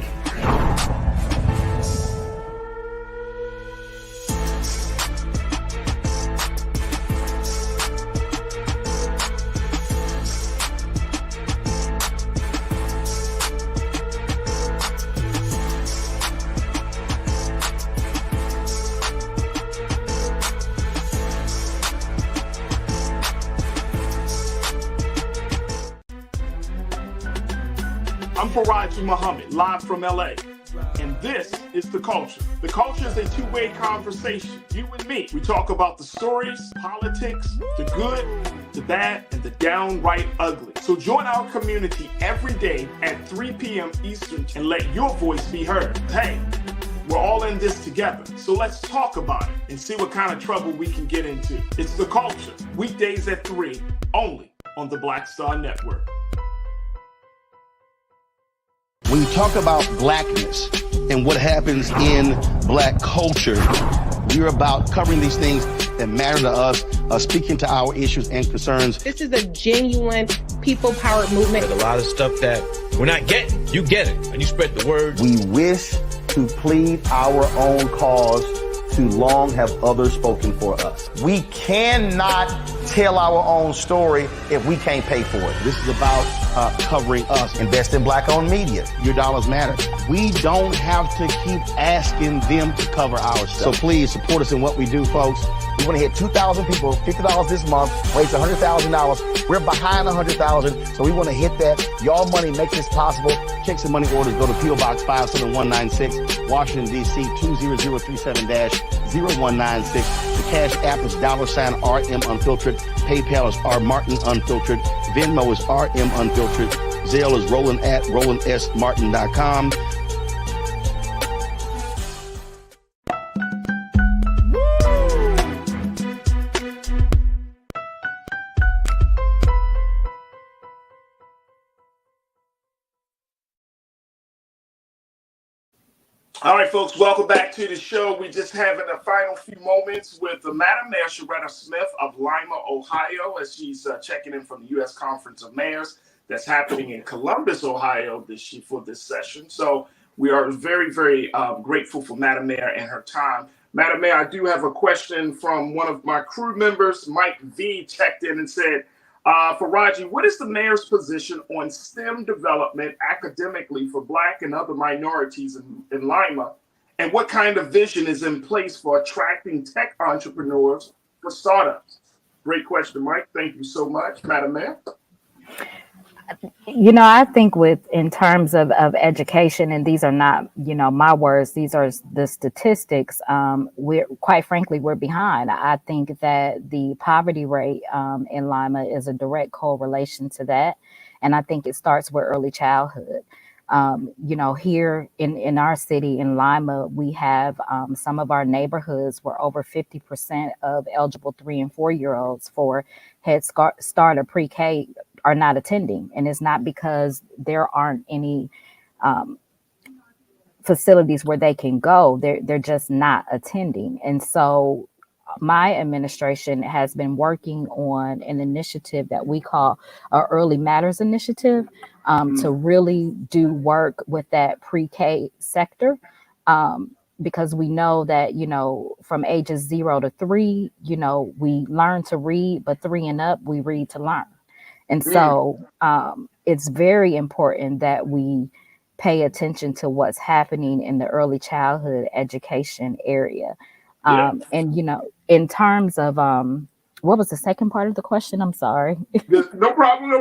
I'm Faraji Muhammad, live from LA, and this is The Culture. The Culture is a two-way conversation. You and me, we talk about the stories, politics, the good, the bad, and the downright ugly. So join our community every day at 3 p.m. Eastern and let your voice be heard. Hey, we're all in this together, so let's talk about it and see what kind of trouble we can get into. It's The Culture, weekdays at 3, only on the Black Star Network. When you talk about blackness and what happens in black culture, we're about covering these things that matter to us, speaking to our issues and concerns. This is a genuine people-powered movement. There's a lot of stuff that we're not getting. You get it, and you spread the word. We wish to plead our own cause. Too long have others spoken for us. We cannot tell our own story if we can't pay for it. This is about covering us. Invest in Black-owned media. Your dollars matter. We don't have to keep asking them to cover our stuff. So please support us in what we do, folks. We want to hit 2,000 people, $50 this month, raise $100,000. We're behind 100,000, so we want to hit that. Y'all money makes this possible. Checks and money orders go to P.O. Box 57196, Washington, D.C. 20037-0196. The Cash App is $RM Unfiltered. PayPal is R Martin Unfiltered. Venmo is RM Unfiltered. Zelle is Roland at RolandSMartin.com. All right, folks, welcome back to the show. We're just having a final few moments with Madam Mayor Sharetta Smith of Lima, Ohio, as she's checking in from the U.S. Conference of Mayors that's happening in Columbus, Ohio for this session. So we are very, very grateful for Madam Mayor and her time. Madam Mayor, I do have a question from one of my crew members. Mike V checked in and said, Faraji, what is the mayor's position on STEM development academically for Black and other minorities in Lima And what kind of vision is in place for attracting tech entrepreneurs for startups? Great question, Mike. Thank you so much, Madam Mayor. I think in terms of education, and these are not, my words, these are the statistics. Quite frankly, we're behind. I think that the poverty rate in Lima is a direct correlation to that. And I think it starts with early childhood. Here in our city in Lima, we have some of our neighborhoods where over 50% of eligible 3 and 4 year olds for Head Start or pre-K are not attending. And it's not because there aren't any facilities where they can go. They're just not attending. And so my administration has been working on an initiative that we call our Early Matters Initiative to really do work with that pre-K sector. Because we know that, from ages 0 to 3, we learn to read, but 3 and up, we read to learn. And so it's very important that we pay attention to what's happening in the early childhood education area. And, in terms of, what was the second part of the question? I'm sorry. No problem.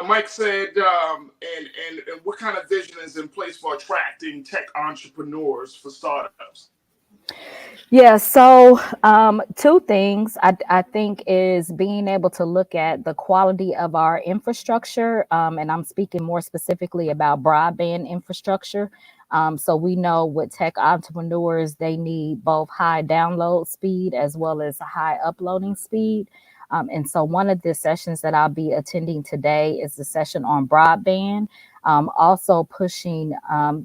Mike said, and what kind of vision is in place for attracting tech entrepreneurs for startups? Yeah, so 2 things I think is being able to look at the quality of our infrastructure, and I'm speaking more specifically about broadband infrastructure. So we know with tech entrepreneurs, they need both high download speed as well as high uploading speed. And so one of the sessions that I'll be attending today is the session on broadband, also pushing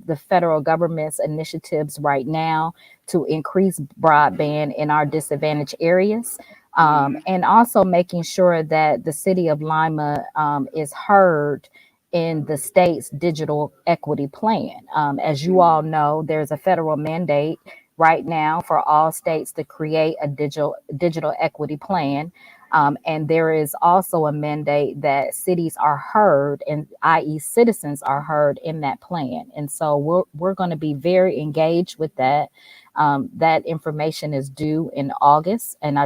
the federal government's initiatives right now to increase broadband in our disadvantaged areas, and also making sure that the city of Lima is heard in the state's digital equity plan. As you all know, there's a federal mandate right now for all states to create a digital equity plan. And there is also a mandate that cities are heard, and i.e. citizens are heard in that plan. And so we're going to be very engaged with that. That information is due in August. And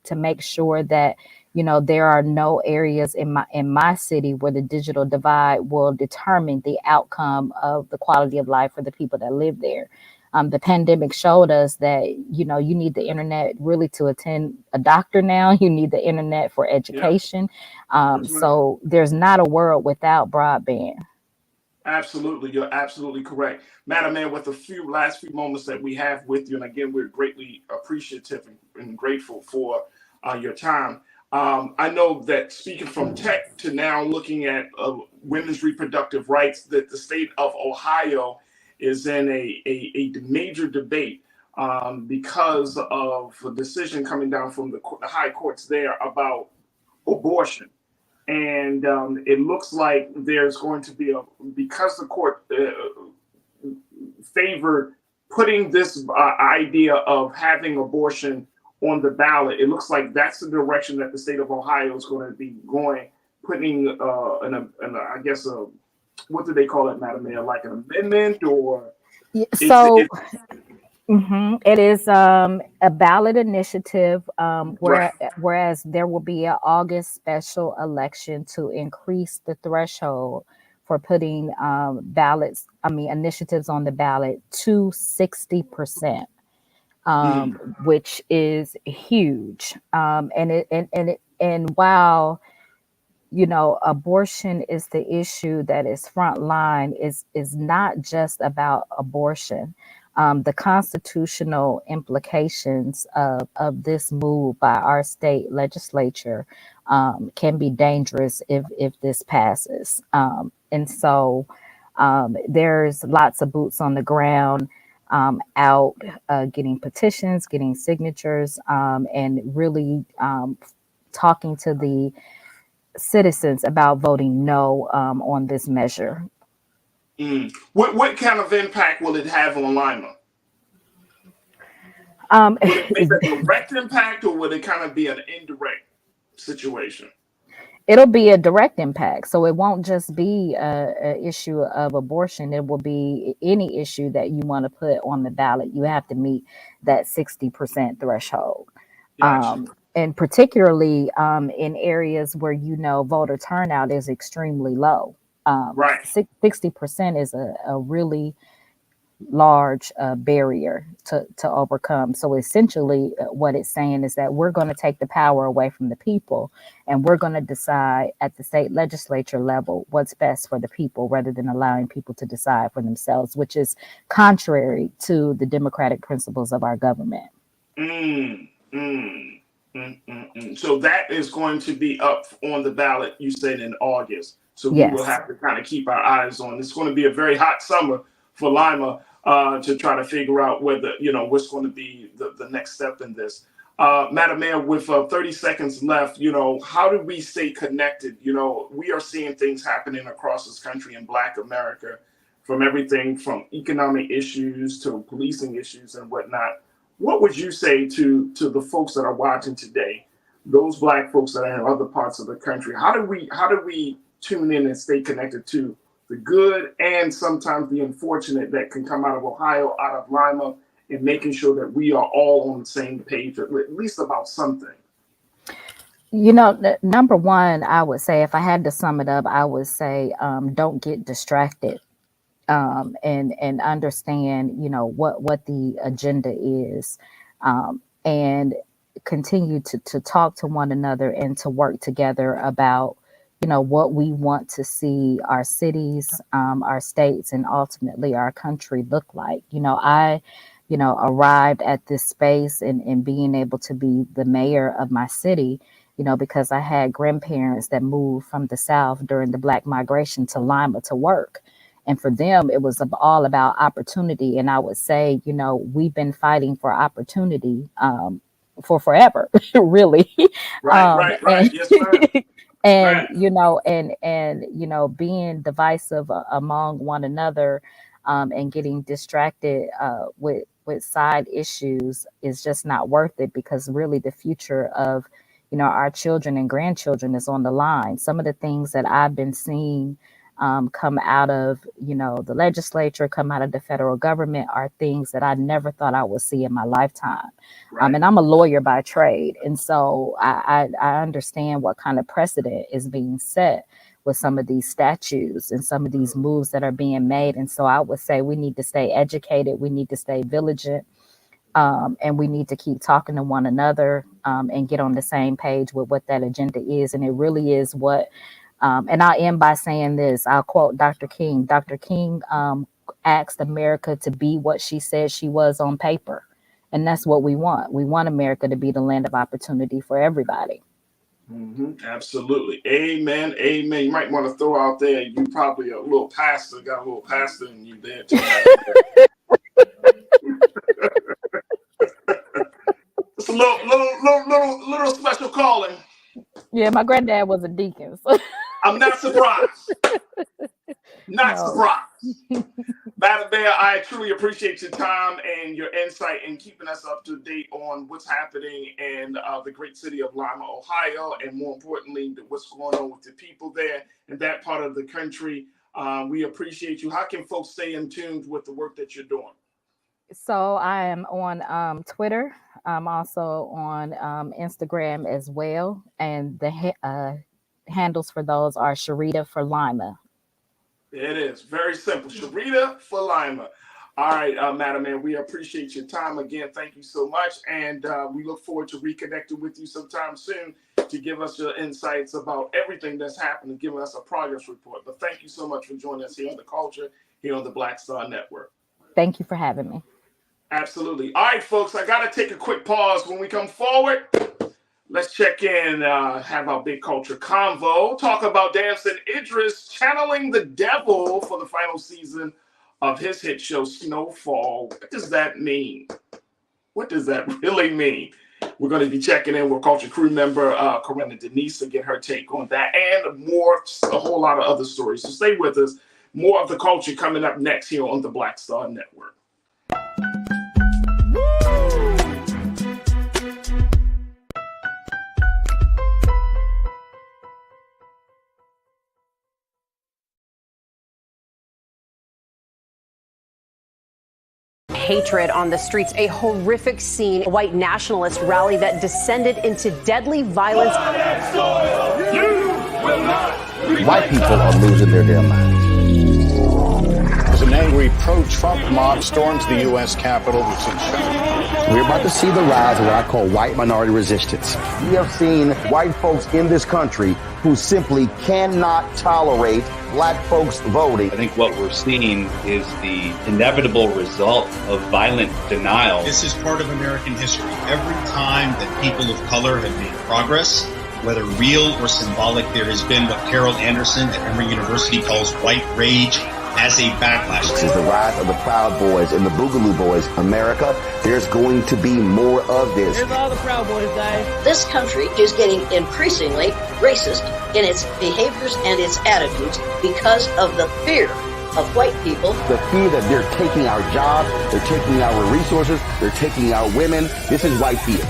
to make sure that, there are no areas in my city where the digital divide will determine the outcome of the quality of life for the people that live there. The pandemic showed us that, you need the internet really to attend a doctor now. You need the internet for education. So there's not a world without broadband. Absolutely. You're absolutely correct. Madam Mayor, with the last few moments that we have with you, and again, we're greatly appreciative and grateful for your time. I know that speaking from tech to now looking at women's reproductive rights, that the state of Ohio is in a major debate because of a decision coming down from the high courts there about abortion. And it looks like there's going to be because the court favored putting this idea of having abortion on the ballot, it looks like that's the direction that the state of Ohio is going to be going, putting I guess what do they call it, Madam Mayor? Like an amendment or? So it is a ballot initiative, whereas there will be an August special election to increase the threshold for putting initiatives on the ballot to 60%. Which is huge. And while, abortion is the issue that is front line, is not just about abortion. The constitutional implications of this move by our state legislature can be dangerous if this passes. And so there's lots of boots on the ground out getting petitions, getting signatures, and really talking to the citizens about voting no on this measure. What kind of impact will it have on Lima? Will it make a direct impact, or will it kind of be an indirect situation? It'll be a direct impact. So it won't just be a issue of abortion. It will be any issue that you want to put on the ballot. You have to meet that 60% threshold. Gotcha. And particularly in areas where, voter turnout is extremely low. Right. 60% is a really large barrier to overcome. So essentially what it's saying is that we're going to take the power away from the people, and we're going to decide at the state legislature level what's best for the people rather than allowing people to decide for themselves, which is contrary to the democratic principles of our government. So that is going to be up on the ballot, you said, in August. So we Yes. will have to kind of keep our eyes on. It's going to be a very hot summer for Lima to try to figure out whether, what's going to be the next step in this. Madam Mayor, with 30 seconds left, how do we stay connected? We are seeing things happening across this country in Black America, from everything from economic issues to policing issues and whatnot. What would you say to the folks that are watching today, those Black folks that are in other parts of the country? How do we tune in and stay connected to the good and sometimes the unfortunate that can come out of Ohio, out of Lima, and making sure that we are all on the same page, at least about something? Number one, I would say, if I had to sum it up, I would say, don't get distracted. And understand, what the agenda is, and continue to talk to one another and to work together about, what we want to see our cities, our states, and ultimately our country look like. I arrived at this space and being able to be the mayor of my city, because I had grandparents that moved from the South during the Black migration to Lima to work. And for them, it was all about opportunity. And I would say, we've been fighting for opportunity for forever, really. Right. Yes, ma'am. And, Right. Being divisive among one another and getting distracted with side issues is just not worth it, because really the future of, our children and grandchildren is on the line. Some of the things that I've been seeing come out of, the legislature, come out of the federal government are things that I never thought I would see in my lifetime. Right. And I'm a lawyer by trade. And so I understand what kind of precedent is being set with some of these statutes and some of these moves that are being made. And so I would say we need to stay educated. We need to stay vigilant. And we need to keep talking to one another and get on the same page with what that agenda is. And it really is what and I'll end by saying this. I'll quote Dr. King. Dr. King asked America to be what she said she was on paper. And that's what we want. We want America to be the land of opportunity for everybody. Absolutely. Amen. You might want to throw out there, you probably got a little pastor in you there too. It's a little special calling. Yeah, my granddad was a deacon. So. I'm not surprised. Surprised. Madam Mayor, I truly appreciate your time and your insight in keeping us up to date on what's happening in the great city of Lima, Ohio, and more importantly, what's going on with the people there in that part of the country. We appreciate you. How can folks stay in tune with the work that you're doing? So I am on Twitter. I'm also on Instagram as well. And the handles for those are Sharetta for Lima. It is very simple. Sharetta for Lima. All right, Madam Mayor, we appreciate your time again. Thank you so much. And we look forward to reconnecting with you sometime soon to give us your insights about everything that's happening, giving us a progress report. But thank you so much for joining us here on The Culture, here on the Black Star Network. Thank you for having me. Absolutely. All right, folks, I got to take a quick pause. When we come forward, let's check in, have our big culture convo, talk about Damson Idris channeling the devil for the final season of his hit show, Snowfall. What does that mean? What does that really mean? We're going to be checking in with culture crew member Corinna Denise to get her take on that and more, just a whole lot of other stories. So stay with us. More of the culture coming up next here on the Black Star Network. hatred on the streets. A horrific scene, a white nationalist rally that descended into deadly violence. White people are losing their damn minds. An angry pro-Trump mob storms the U.S. Capitol. We're about to see the rise of what I call white minority resistance. We have seen white folks in this country who simply cannot tolerate black folks voting. I think what we're seeing is the inevitable result of violent denial. This is part of American history. Every time that people of color have made progress, whether real or symbolic, there has been what Carol Anderson at Emory University calls white rage as a backlash. This is the rise of the Proud Boys and the Boogaloo Boys. America, there's going to be more of this. Here's all the Proud Boys, guys. This country is getting increasingly racist in its behaviors and its attitudes because of the fear of white people. The fear that they're taking our jobs, they're taking our resources, they're taking our women. This is white fear.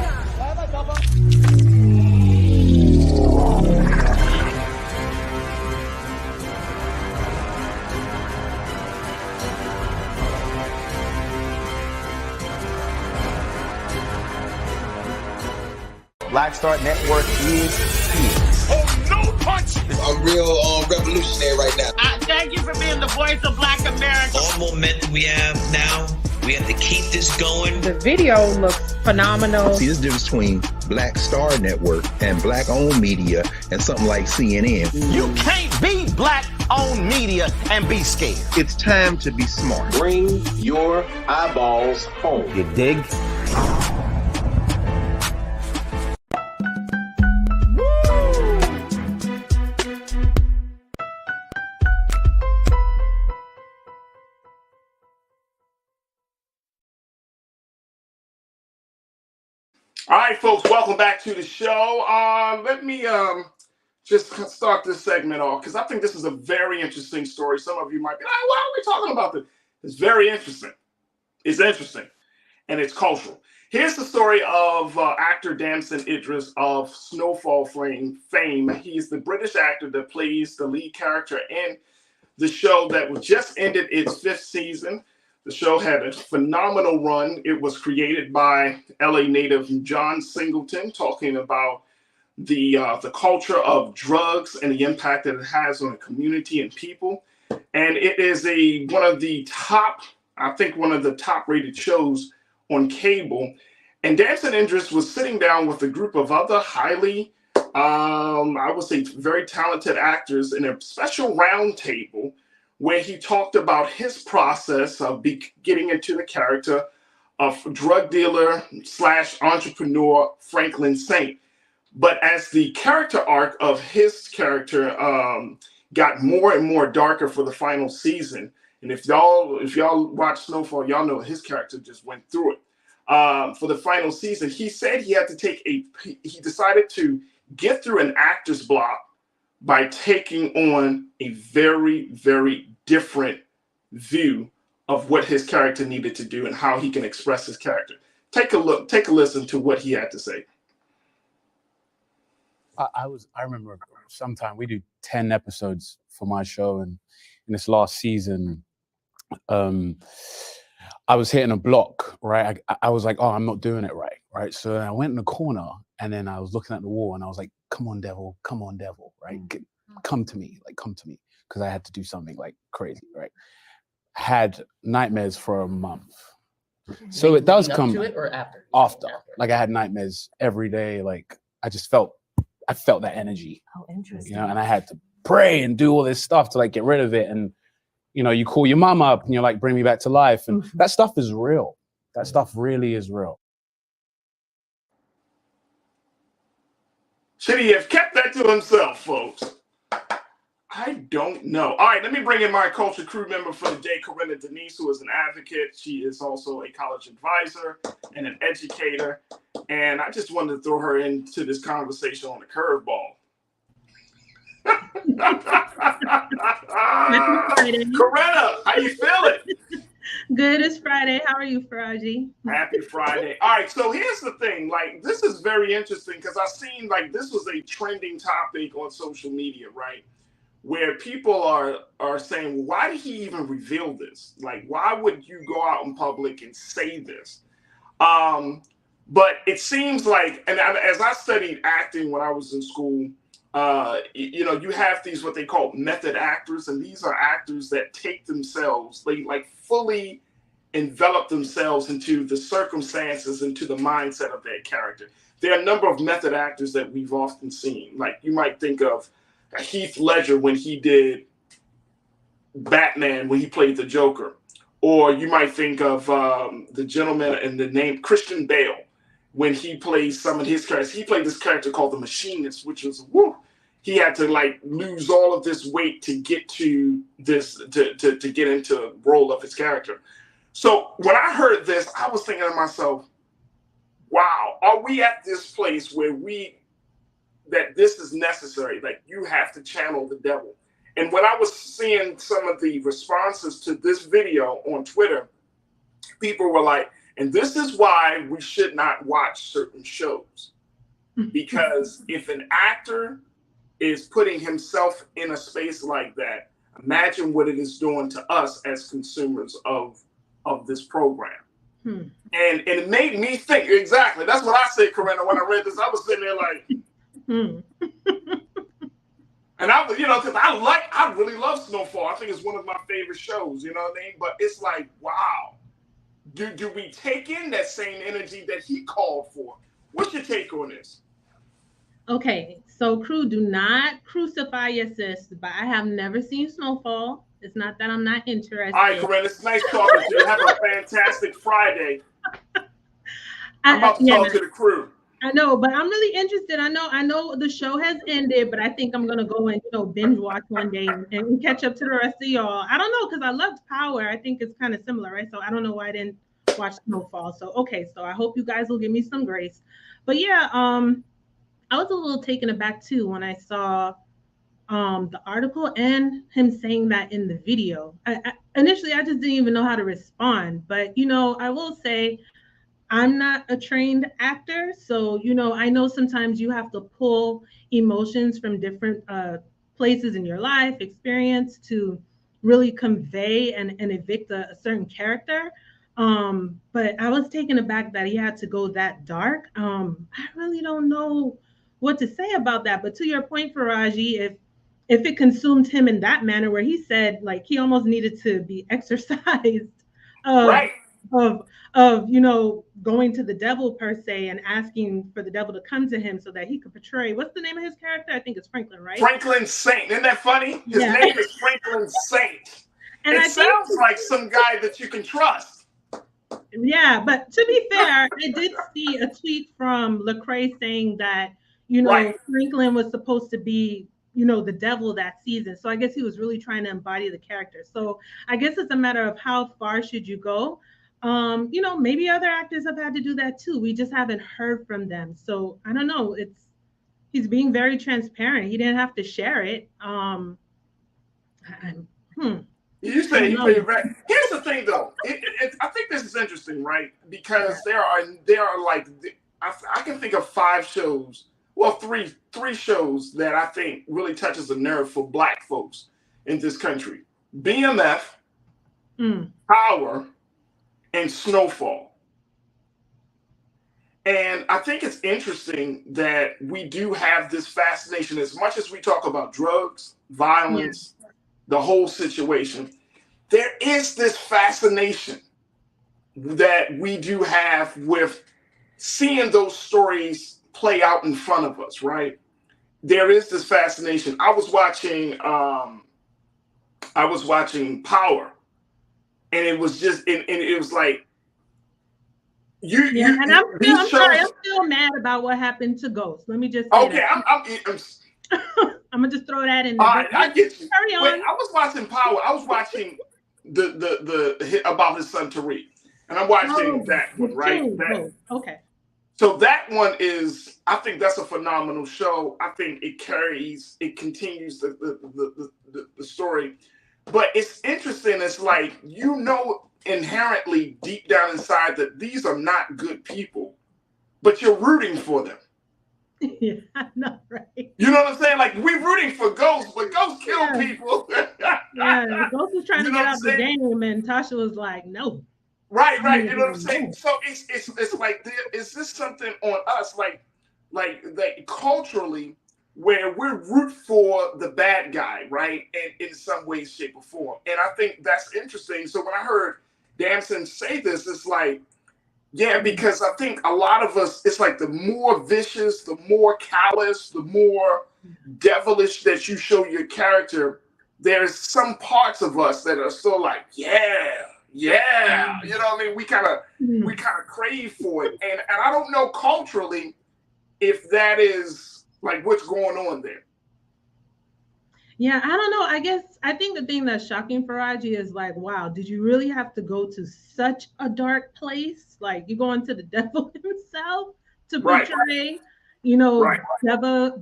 Black Star Network is here. Oh, no punch! I'm real revolutionary right now. Thank you for being the voice of Black America. All momentum we have now, we have to keep this going. The video looks phenomenal. See, this difference between Black Star Network and black-owned media and something like CNN. You can't be black-owned media and be scared. It's time to be smart. Bring your eyeballs home. You dig? All right, folks, welcome back to the show. Let me just start this segment off because I think this is a very interesting story. Some of you might be like, why are we talking about this? It's very interesting. It's interesting, and it's cultural. Here's the story of actor Damson Idris of Snowfall fame. He's the British actor that plays the lead character in the show that just ended its 5th season. The show had a phenomenal run. It was created by LA native John Singleton, talking about the culture of drugs and the impact that it has on the community and people. And it is one of the top rated shows on cable. And Damson Idris was sitting down with a group of other highly, I would say, very talented actors in a special round table where he talked about his process of getting into the character of drug dealer / entrepreneur Franklin Saint. But as the character arc of his character got more and more darker for the final season, and if y'all watch Snowfall, y'all know his character just went through it. For the final season, he said he had to he decided to get through an actor's block by taking on a very, very different view of what his character needed to do and how he can express his character. Take a listen to what he had to say. I remember sometime we do 10 episodes for my show, and in this last season, I was hitting a block, right? I was like, oh, I'm not doing it right? So I went in the corner, and then I was looking at the wall, and I was like, come on, devil, right? Come to me, because I had to do something like crazy, right? Had nightmares for a month. So it does come to it or after? After. Like I had nightmares every day. Like I felt that energy. Oh, interesting. And I had to pray and do all this stuff to like get rid of it. And you call your mom up and you're like, bring me back to life. And that stuff is real. That stuff really is real. Should he have kept that to himself, folks? I don't know. All right, let me bring in my culture crew member for the day, Corinna Denise, who is an advocate. She is also a college advisor and an educator. And I just wanted to throw her into this conversation on a curveball. Corinna, how you feeling? Good. It's Friday. How are you, Faraji? Happy Friday. All right, so here's the thing. Like, this is very interesting because I've seen like this was a trending topic on social media, right? where people are saying, why did he even reveal this? Like, why would you go out in public and say this? But it seems like, and as I studied acting when I was in school, you know, you have these what they call method actors, and these are actors that take themselves, they like fully envelop themselves into the circumstances, into the mindset of their character. There are a number of method actors that we've often seen. Like you might think of Heath Ledger when he did Batman, when he played the Joker. Or you might think of the gentleman in the name Christian Bale when he plays some of his characters. He played this character called the Machinist, which was, woo, he had to like lose all of this weight to get to this, to get into the role of his character. So when I heard this, I was thinking to myself, wow, are we at this place where that this is necessary? Like you have to channel the devil. And when I was seeing some of the responses to this video on Twitter, people were like, and this is why we should not watch certain shows. Because if an actor is putting himself in a space like that, imagine what it is doing to us as consumers of this program. And it made me think, exactly, that's what I said, Corinna, when I read this. I was sitting there like, and I was, you know, because I really love Snowfall. I think it's one of my favorite shows, you know what I mean? But it's like, wow, do we take in that same energy that he called for? What's your take on this? Okay, so crew, do not crucify your sis, but I have never seen Snowfall. It's not that I'm not interested. All right, Corinna, it's nice talking to you. Have a fantastic Friday. I'm about to talk to the crew. I know, but I'm really interested. I know the show has ended, but I think I'm gonna go and binge watch one day and catch up to the rest of y'all. I don't know, because I loved Power. I think it's kind of similar, right? So I don't know why I didn't watch Snowfall. So okay, so I hope you guys will give me some grace. But yeah, I was a little taken aback too when I saw the article and him saying that in the video. Initially, I just didn't even know how to respond. But I will say, I'm not a trained actor, so I know sometimes you have to pull emotions from different places in your life experience to really convey and evict a certain character. But I was taken aback that he had to go that dark. I really don't know what to say about that. But to your point, Faraji, if it consumed him in that manner, where he said like he almost needed to be exorcised of going to the devil per se and asking for the devil to come to him so that he could portray, what's the name of his character? I think it's Franklin, right? Franklin Saint. Isn't that funny? His name is Franklin Saint. And it sounds like some guy that you can trust. Yeah, but to be fair, I did see a tweet from Lecrae saying that Franklin was supposed to be the devil that season. So I guess he was really trying to embody the character. So I guess it's a matter of how far should you go. Maybe other actors have had to do that too. We just haven't heard from them. So I don't know. He's being very transparent. He didn't have to share it. You say he paid back. Here's the thing, though. I think this is interesting, right? Because there are like, I can think of 5 shows. Well, three shows that I think really touches the nerve for Black folks in this country: BMF, Power, and Snowfall. And I think it's interesting that we do have this fascination. As much as we talk about drugs, violence, the whole situation, there is this fascination that we do have with seeing those stories play out in front of us, right? There is this fascination. I was watching Power, and it was just, and it was like, and I'm still mad about what happened to Ghost. Let me just say that. I'm gonna just throw that in there. All right, I get you. Carry on. Wait, I was watching Power. I was watching the hit about his son Tariq, and I'm watching that one, right? Okay. So that one is, I think that's a phenomenal show. I think it continues the story. But it's interesting. It's like, inherently deep down inside that these are not good people, but you're rooting for them. Yeah, I know, right? You know what I'm saying? Like, we're rooting for Ghost, but Ghost killed people. Yeah, Ghost was trying You to know get what I'm out the saying? game, and Tasha was like, "No." Right. You know what I'm saying? So it's like, is this something on us, like culturally, where we're root for the bad guy, right? And in some way, shape, or form. And I think that's interesting. So when I heard Damson say this, it's like, yeah, because I think a lot of us, it's like the more vicious, the more callous, the more devilish that you show your character, there's some parts of us that are still like, yeah. You know what I mean? We kind of crave for it. And I don't know culturally if that is like what's going on there. Yeah, I don't know. I think the thing that's shocking for Raji is like, wow, did you really have to go to such a dark place? Like, you going to the devil himself to portray,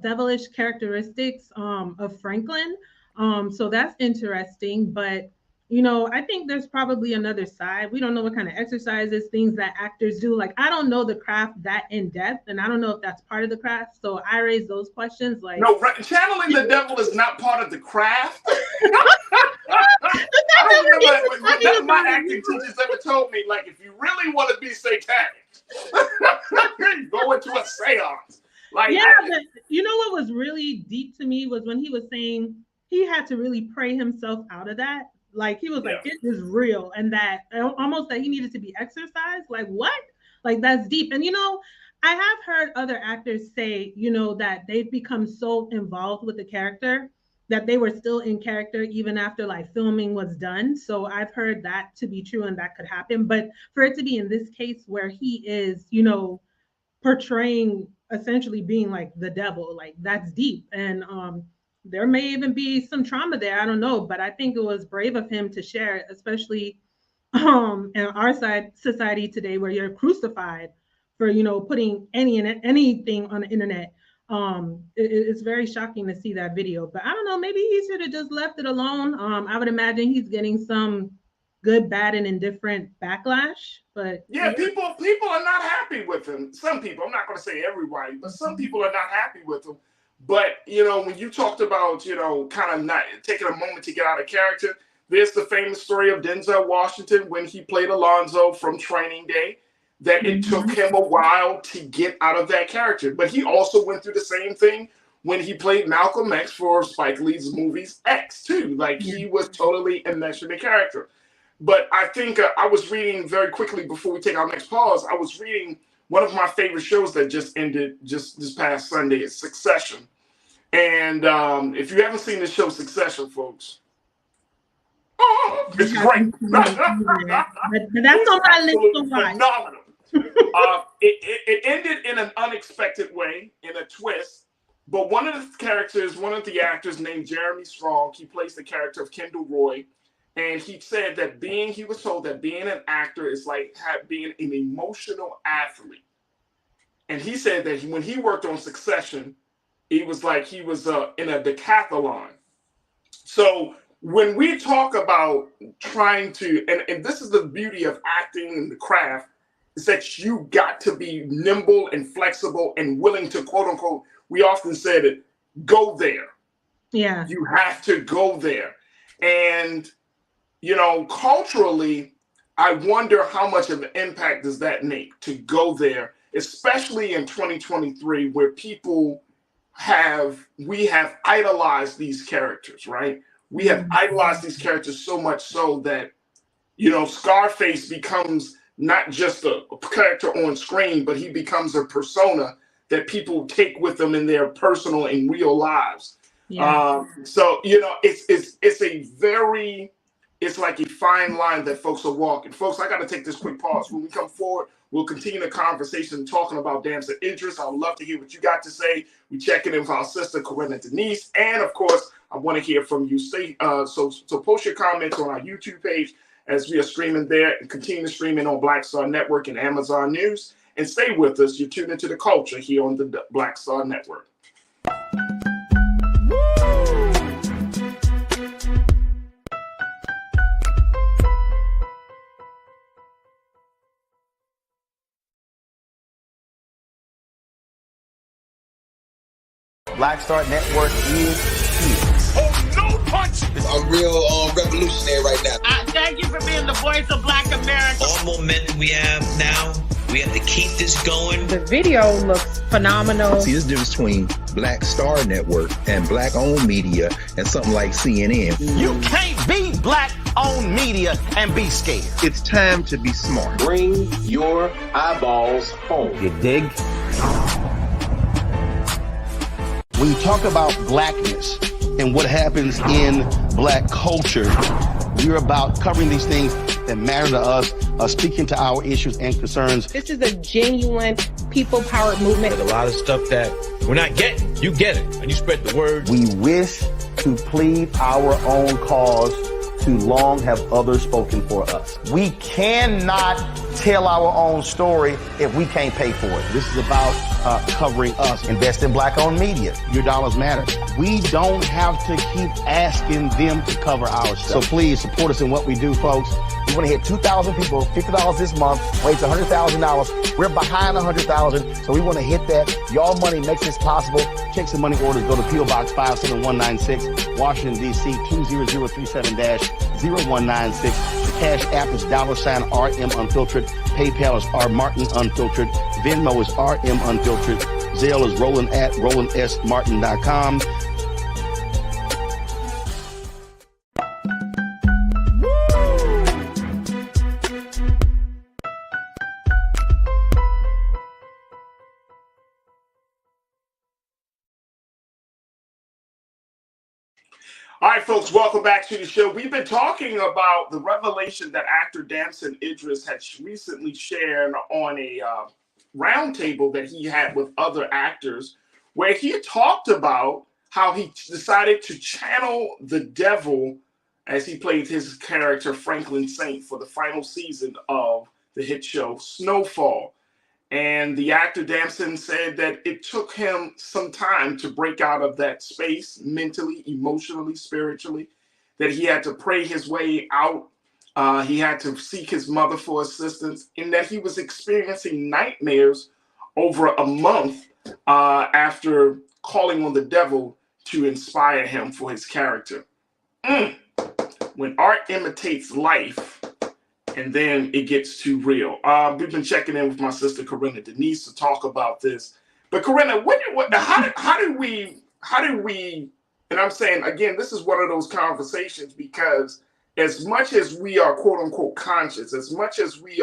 devilish characteristics of Franklin. So that's interesting. But I think there's probably another side. We don't know what kind of exercises, things that actors do. Like, I don't know the craft that in depth, and I don't know if that's part of the craft. So I raise those questions. Like, no, channeling the devil is not part of the craft. I don't remember my acting teachers ever told me, like, if you really want to be satanic, go into a seance. Like, but you know what was really deep to me was when he was saying he had to really pray himself out of that. Like, he was like, it is real, and that almost that he needed to be exercised. Like, what? Like, that's deep. And I have heard other actors say, that they've become so involved with the character that they were still in character even after like filming was done. So I've heard that to be true, and that could happen. But for it to be in this case where he is, portraying essentially being like the devil, like, that's deep. And there may even be some trauma there. I don't know, but I think it was brave of him to share it, especially in our society today, where you're crucified for putting anything on the internet. It's very shocking to see that video. But I don't know, maybe he should have just left it alone. I would imagine he's getting some good, bad, and indifferent backlash. But yeah, people are not happy with him. Some people, I'm not going to say everybody, but some people are not happy with him. But, when you talked about, kind of not taking a moment to get out of character, there's the famous story of Denzel Washington when he played Alonzo from Training Day, that it took him a while to get out of that character. But he also went through the same thing when he played Malcolm X for Spike Lee's movies X, too. Like, he was totally enmeshed in the character. But I think I was reading very quickly before we take our next pause, I was reading one of my favorite shows that just ended just this past Sunday is Succession. And if you haven't seen the show Succession, folks, it's great. But that's on my list to watch. Phenomenal. It ended in an unexpected way, in a twist. But one of the actors named Jeremy Strong, he plays the character of Kendall Roy. And he said that he was told that being an actor is like being an emotional athlete. And he said that when he worked on Succession, he was in a decathlon. So when we talk about trying to, and this is the beauty of acting and the craft, is that you got to be nimble and flexible and willing to, quote unquote, we often said it, go there. Yeah. You have to go there. And culturally, I wonder how much of an impact does that make to go there, especially in 2023, where we have idolized these characters, right? We have idolized these characters so much so that, Scarface becomes not just a character on screen, but he becomes a persona that people take with them in their personal and real lives. Yeah. It's like a fine line that folks are walking. Folks, I got to take this quick pause. When we come forward, we'll continue the conversation talking about Damson Idris. I would love to hear what you got to say. We checking in with our sister, Corinna Denise. And, of course, I want to hear from you. So post your comments on our YouTube page as we are streaming there, and continue streaming on Black Star Network and Amazon News. And stay with us. You're tuned into the culture here on the Black Star Network. Black Star Network is here. Oh, no punch! I'm real revolutionary right now. Thank you for being the voice of Black America. All momentum we have now, we have to keep this going. The video looks phenomenal. See, this difference between Black Star Network and Black-owned media and something like CNN. You can't be Black-owned media and be scared. It's time to be smart. Bring your eyeballs home. You dig? When you talk about blackness and what happens in Black culture, we're about covering these things that matter to us, speaking to our issues and concerns. This is a genuine people-powered movement. There's a lot of stuff that we're not getting. You get it, and you spread the word. We wish to plead our own cause. Too long have others spoken for us. We cannot tell our own story if we can't pay for it. This is about covering us. Invest in Black-owned media. Your dollars matter. We don't have to keep asking them to cover our stuff. So please support us in what we do, folks. We want to hit 2,000 people, $50 this month, raise $100,000. We're behind 100,000, so we want to hit that. Y'all money makes this possible. Checks and money orders go to P.O. Box 57196, Washington, D.C. 20037-0196. The Cash App is $RM Unfiltered. PayPal is R Martin Unfiltered. Venmo is RM Unfiltered. Zelle is roland@rolandsmartin.com. All right, folks, welcome back to the show. We've been talking about the revelation that actor Damson Idris had recently shared on a roundtable that he had with other actors, where he talked about how he decided to channel the devil as he played his character Franklin Saint for the final season of the hit show Snowfall. And the actor Damson said that it took him some time to break out of that space mentally, emotionally, spiritually, that he had to pray his way out. He had to seek his mother for assistance, and that he was experiencing nightmares over a month after calling on the devil to inspire him for his character. When art imitates life, and then it gets too real. We've been checking in with my sister Corinna Denise to talk about this. But Corinna, how do we? And I'm saying again, this is one of those conversations, because as much as we are quote unquote conscious, as much as we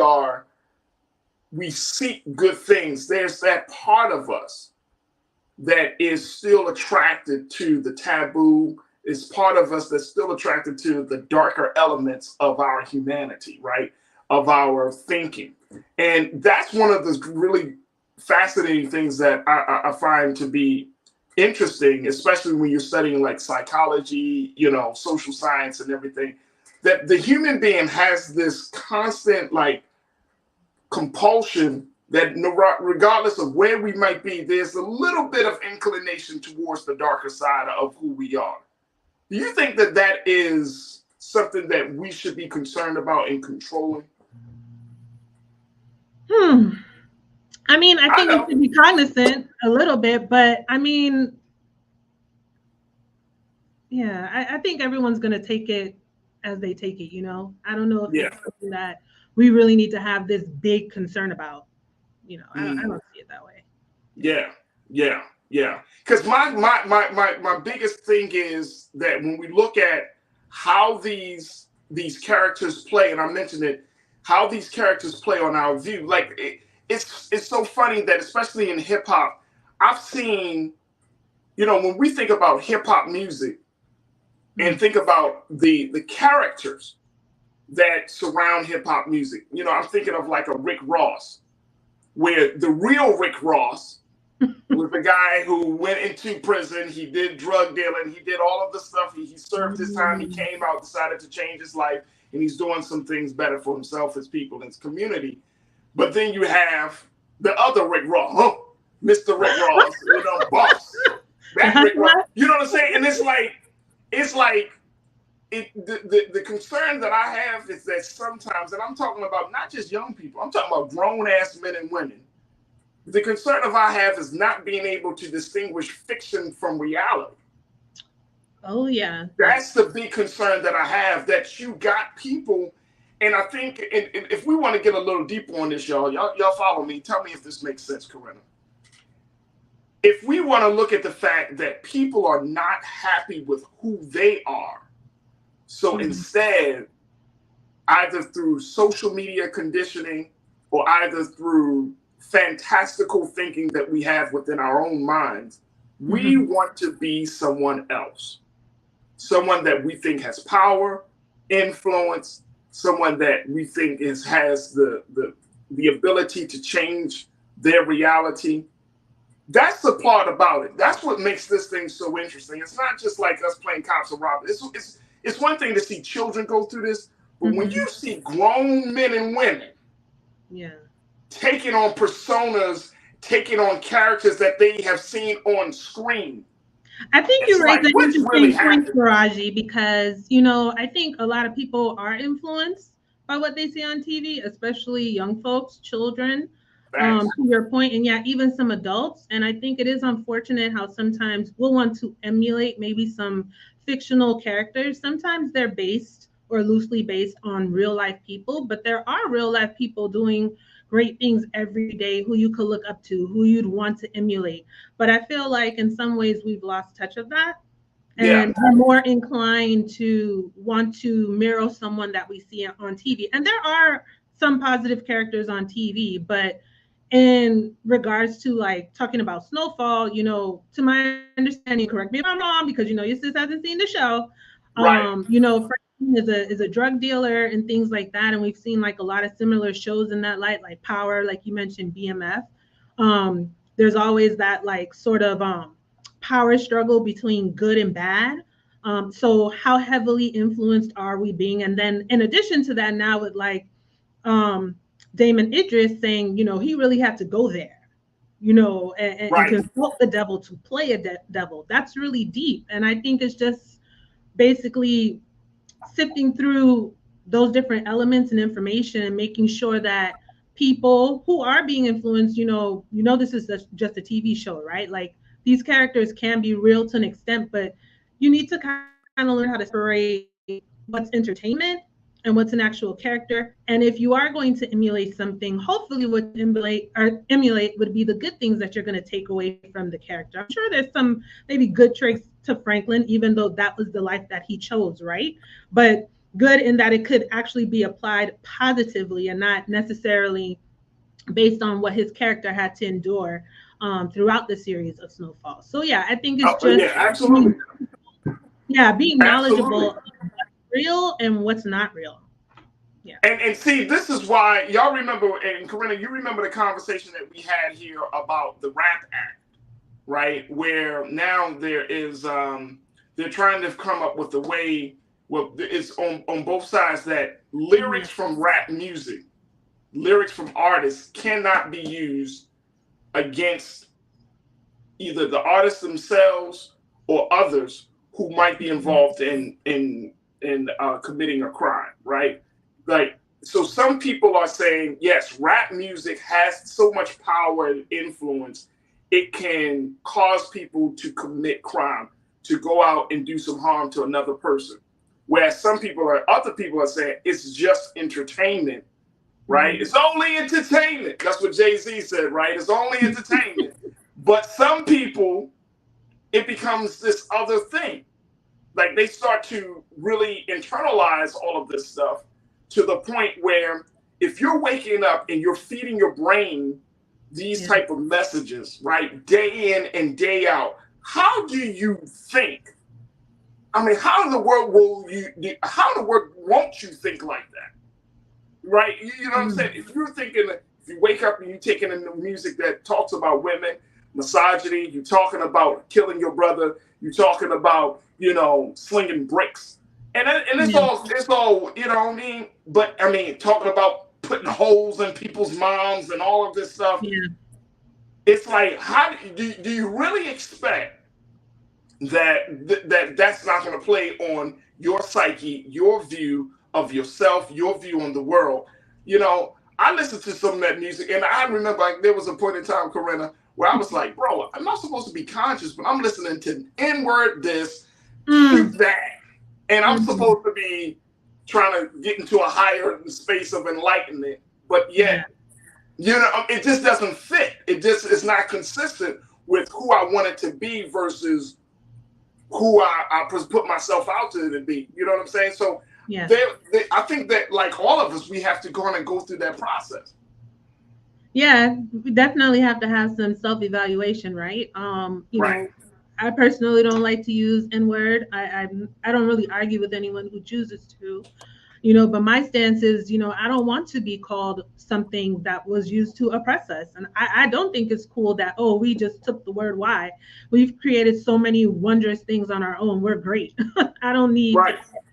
seek good things, there's that part of us that is still attracted to the taboo. Is part of us that's still attracted to the darker elements of our humanity, right? Of our thinking. And that's one of the really fascinating things that I find to be interesting, especially when you're studying like psychology, social science and everything, that the human being has this constant like compulsion that regardless of where we might be, there's a little bit of inclination towards the darker side of who we are. Do you think that that is something that we should be concerned about in controlling? I mean, I think we should be cognizant a little bit, but I mean, yeah, I think everyone's going to take it as they take it, I don't know if it's something that we really need to have this big concern about. I don't see it that way. Yeah. Because my biggest thing is that when we look at how these characters play, and I mentioned it, how these characters play on our view, like it's so funny that especially in hip hop, I've seen, when we think about hip hop music and think about the characters that surround hip hop music, I'm thinking of like a Rick Ross, where the real Rick Ross was the guy who went into prison. He did drug dealing. He did all of the stuff. He served his time. He came out, decided to change his life, and he's doing some things better for himself, his people, and his community. But then you have the other Rick Ross, Mr. Rick Ross, boss. That Rick Ross. You know what I'm saying? And it's like the concern that I have is that sometimes, and I'm talking about not just young people, I'm talking about grown ass men and women The concern of I have is not being able to distinguish fiction from reality. Oh, yeah. That's the big concern that I have, that you got people, and I think if we want to get a little deeper on this, y'all follow me. Tell me if this makes sense, Corinna. If we want to look at the fact that people are not happy with who they are, so instead, either through social media conditioning or either through fantastical thinking that we have within our own minds, we want to be someone else. Someone that we think has power, influence, someone that we think has the ability to change their reality. That's the part about it. That's what makes this thing so interesting. It's not just like us playing cops and robbers. It's one thing to see children go through this, but when you see grown men and women taking on personas, taking on characters that they have seen on screen. I think you raised an interesting point, Taraji, because, you know, I think a lot of people are influenced by what they see on TV, especially young folks, children. To your point, and yeah, even some adults. And I think it is unfortunate how sometimes we'll want to emulate maybe some fictional characters. Sometimes they're based or loosely based on real life people, but there are real life people doing great things every day who you could look up to, who you'd want to emulate. But I feel like in some ways we've lost touch of that. And we're more inclined to want to mirror someone that we see on TV. And there are some positive characters on TV, but in regards to like talking about Snowfall, you know, to my understanding, correct me if I'm wrong, because, you know, your sis hasn't seen the show. You know, Franklin is a drug dealer and things like that. And we've seen like a lot of similar shows in that light, like Power, like you mentioned, BMF. There's always that like sort of power struggle between good and bad. So how heavily influenced are we being? And then in addition to that, now with like Damson Idris saying, you know, he really had to go there, you know, and consult the devil to play a devil. That's really deep. And I think it's just basically sifting through those different elements and information and making sure that people who are being influenced, you know, this is just a TV show, right? Like these characters can be real to an extent, but you need to kind of learn how to separate what's entertainment and what's an actual character. And if you are going to emulate something, hopefully what emulate would be the good things that you're going to take away from the character. I'm sure there's some maybe good traits to Franklin, even though that was the life that he chose, right? But good in that it could actually be applied positively and not necessarily based on what his character had to endure throughout the series of Snowfall. So yeah, I think it's absolutely. Being knowledgeable of what's real and what's not real. Yeah. And see, this is why y'all remember, and Corinna, you remember the conversation that we had here about the Rap Act, right? Where now there is they're trying to come up with a way, well, it's on both sides, that lyrics from rap music, lyrics from artists cannot be used against either the artists themselves or others who might be involved in committing a crime, right? Like, so some people are saying, yes, rap music has so much power and influence, it can cause people to commit crime, to go out and do some harm to another person. Whereas other people are saying it's just entertainment, right? It's only entertainment. That's what Jay-Z said, right? It's only entertainment. But some people, it becomes this other thing. Like they start to really internalize all of this stuff to the point where if you're waking up and you're feeding your brain these type of messages, right, day in and day out, how do you think? I mean, how in the world won't you think like that? Right? You know what I'm saying? If you're thinking, if you wake up and you're taking in the music that talks about women, misogyny, you're talking about killing your brother, you're talking about, you know, slinging bricks. And it's all, you know what I mean? But I mean, talking about putting holes in people's moms and all of this stuff. Yeah. It's like, how do you really expect that's not going to play on your psyche, your view of yourself, your view on the world? You know, I listened to some of that music, and I remember like, there was a point in time, Corinna, where I was like, bro, I'm not supposed to be conscious, but I'm listening to N-word this, shoot that. And I'm supposed to be trying to get into a higher space of enlightenment. But yet, you know, it just doesn't fit. It's not consistent with who I want it to be versus who I put myself out to be. You know what I'm saying? So I think that like all of us, we have to go on and go through that process. Yeah, we definitely have to have some self-evaluation, right? You know, I personally don't like to use N-word. I don't really argue with anyone who chooses to, you know, but my stance is, you know, I don't want to be called something that was used to oppress us. And I don't think it's cool that, oh, we just took the word "why." We've created so many wondrous things on our own. We're great. I don't need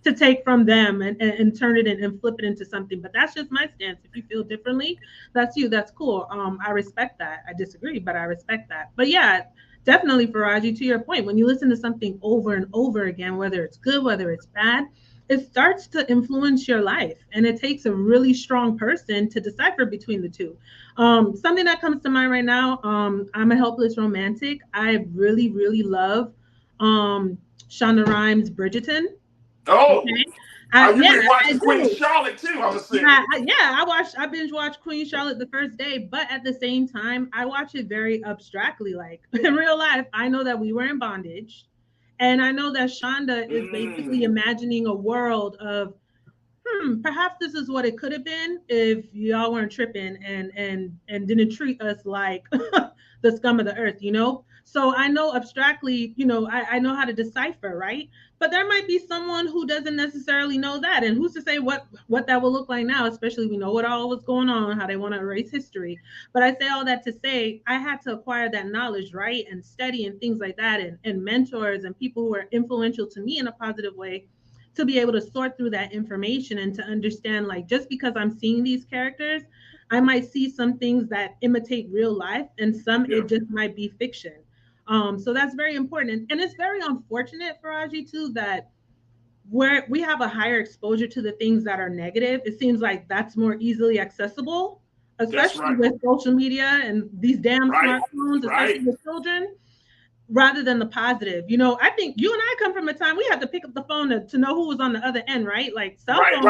to take from them and turn it and flip it into something. But that's just my stance. If you feel differently, that's you. That's cool. I respect that. I disagree, but I respect that. But yeah, definitely, Faraji, to your point, when you listen to something over and over again, whether it's good, whether it's bad, it starts to influence your life. And it takes a really strong person to decipher between the two. Something that comes to mind right now, I'm a helpless romantic. I really, really love Shonda Rhimes' Bridgerton. Oh, okay. You watched Queen Charlotte too, I'm assuming. I binge watched Queen Charlotte the first day, but at the same time, I watch it very abstractly. Like in real life, I know that we were in bondage, and I know that Shonda is basically imagining a world of, perhaps this is what it could have been if y'all weren't tripping and didn't treat us like the scum of the earth, you know? So I know abstractly, you know, I know how to decipher, right? But there might be someone who doesn't necessarily know that. And who's to say what that will look like now, especially we know what all was going on, how they want to erase history. But I say all that to say, I had to acquire that knowledge, right? And study and things like that, and mentors and people who are influential to me in a positive way, to be able to sort through that information and to understand, like, just because I'm seeing these characters, I might see some things that imitate real life, and some it just might be fiction. So that's very important. And it's very unfortunate, Faraji, too, that where we have a higher exposure to the things that are negative, it seems like that's more easily accessible, especially with social media and these damn smartphones, especially with children, rather than the positive. You know, I think you and I come from a time we had to pick up the phone to know who was on the other end, right? Like cell phone.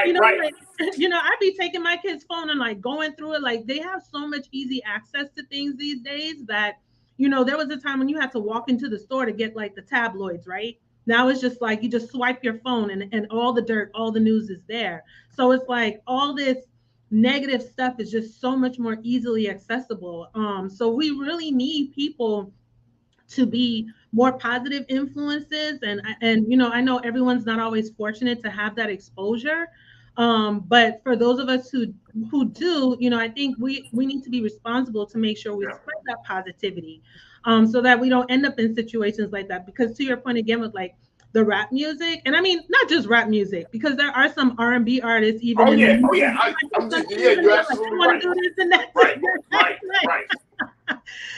You know, like, you know, I'd be taking my kid's phone and like going through it. Like they have so much easy access to things these days that, you know, there was a time when you had to walk into the store to get like the tabloids, right? Now it's just like you just swipe your phone and all the dirt, all the news is there. So it's like all this negative stuff is just so much more easily accessible. So we really need people to be more positive influences. And you know, I know everyone's not always fortunate to have that exposure. But for those of us who do, you know, I think we need to be responsible to make sure we spread that positivity, so that we don't end up in situations like that. Because to your point again with like the rap music, and I mean not just rap music, because there are some R&B artists even. You're absolutely right.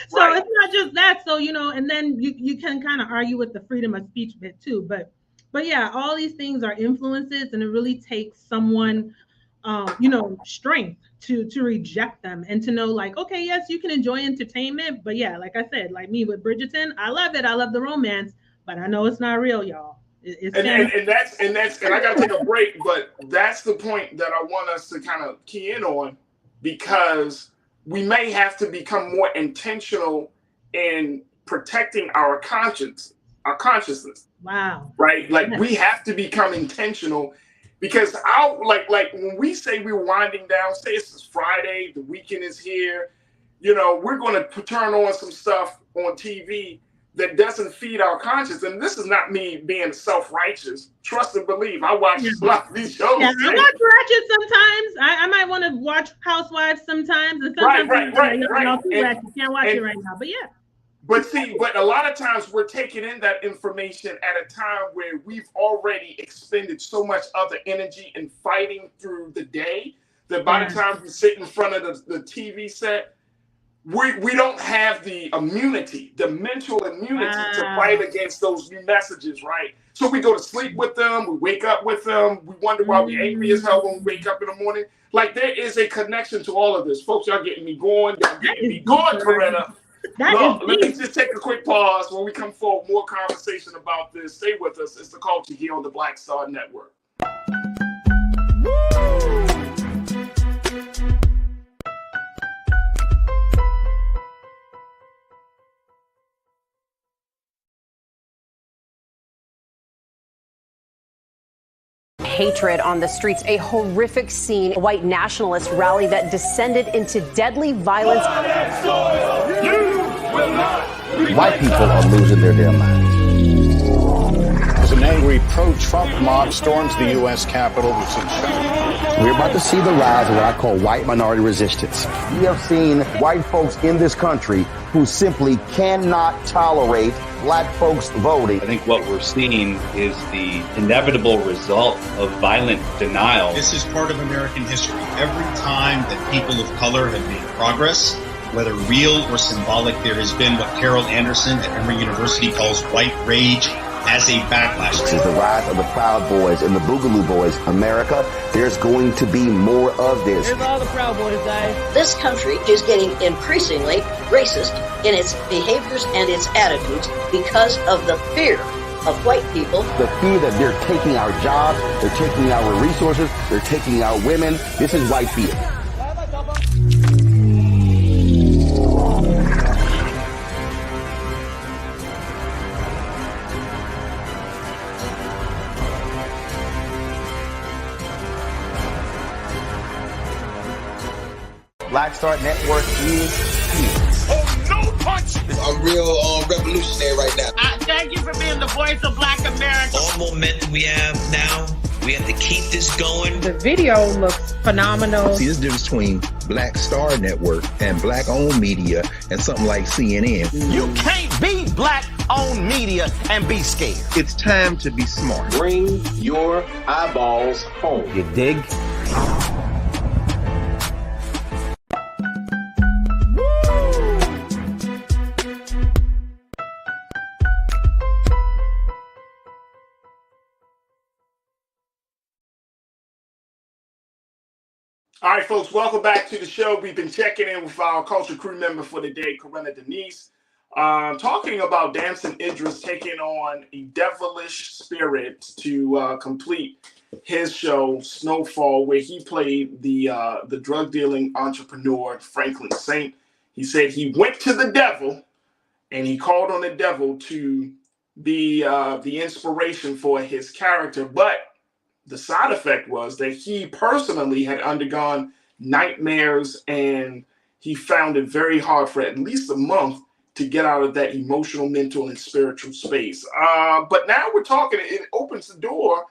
So it's not just that. So, you know, and then you can kind of argue with the freedom of speech bit too. But yeah, all these things are influences, and it really takes someone, you know, strength to reject them and to know like, okay, yes, you can enjoy entertainment, but yeah, like I said, like me with Bridgerton, I love it. I love the romance, but I know it's not real, y'all. And I gotta take a break, but that's the point that I want us to kind of key in on, because we may have to become more intentional in protecting our consciousness. Wow. Right? Like we have to become intentional, because like when we say we're winding down, say it's Friday, the weekend is here, you know, we're going to turn on some stuff on TV that doesn't feed our conscience. And this is not me being self-righteous. Trust and believe. I watch a lot of these shows. Yeah, I watch Ratchet sometimes. I might want to watch Housewives sometimes. And sometimes right. You can't watch it right now, but yeah. But a lot of times we're taking in that information at a time where we've already expended so much other energy in fighting through the day that by the time we sit in front of the TV set, we don't have the immunity, the mental immunity to fight against those new messages, right? So we go to sleep with them, we wake up with them, we wonder why we're angry as hell when we wake up in the morning. Like, there is a connection to all of this. Folks, y'all getting me going. Y'all getting me going, Coretta. Look, let me just take a quick pause. When we come forward, more conversation about this. Stay with us. It's The Culture here on the Black Star Network. Hatred on the streets, a horrific scene, a white nationalist rally that descended into deadly violence. White people are losing their damn minds. As an angry pro-Trump mob storms the U.S. Capitol, we're about to see the rise of what I call white minority resistance. We have seen white folks in this country who simply cannot tolerate black folks voting. I think what we're seeing is the inevitable result of violent denial. This is part of American history. Every time that people of color have made progress, whether real or symbolic, there has been what Carol Anderson at Emory University calls white rage as a backlash. This is the rise of the Proud Boys and the Boogaloo Boys. America, there's going to be more of this. Here's all the Proud Boys, guys. This country is getting increasingly racist in its behaviors and its attitudes because of the fear of white people. The fear that they're taking our jobs, they're taking our resources, they're taking our women. This is white fear. Black Star Network is here. Oh, no punch! I'm real revolutionary right now. Thank you for being the voice of Black America. All momentum we have now, we have to keep this going. The video looks phenomenal. See, there's a difference between Black Star Network and black-owned media and something like CNN. You can't be black-owned media and be scared. It's time to be smart. Bring your eyeballs home. You dig? All right, folks, welcome back to the show. We've been checking in with our culture crew member for the day, Coretta Denise, talking about Damson Idris taking on a devilish spirit to complete his show, Snowfall, where he played the drug-dealing entrepreneur, Franklin Saint. He said he went to the devil, and he called on the devil to be the inspiration for his character, but the side effect was that he personally had undergone nightmares, and he found it very hard for at least a month to get out of that emotional, mental, and spiritual space. But now we're talking, it opens the door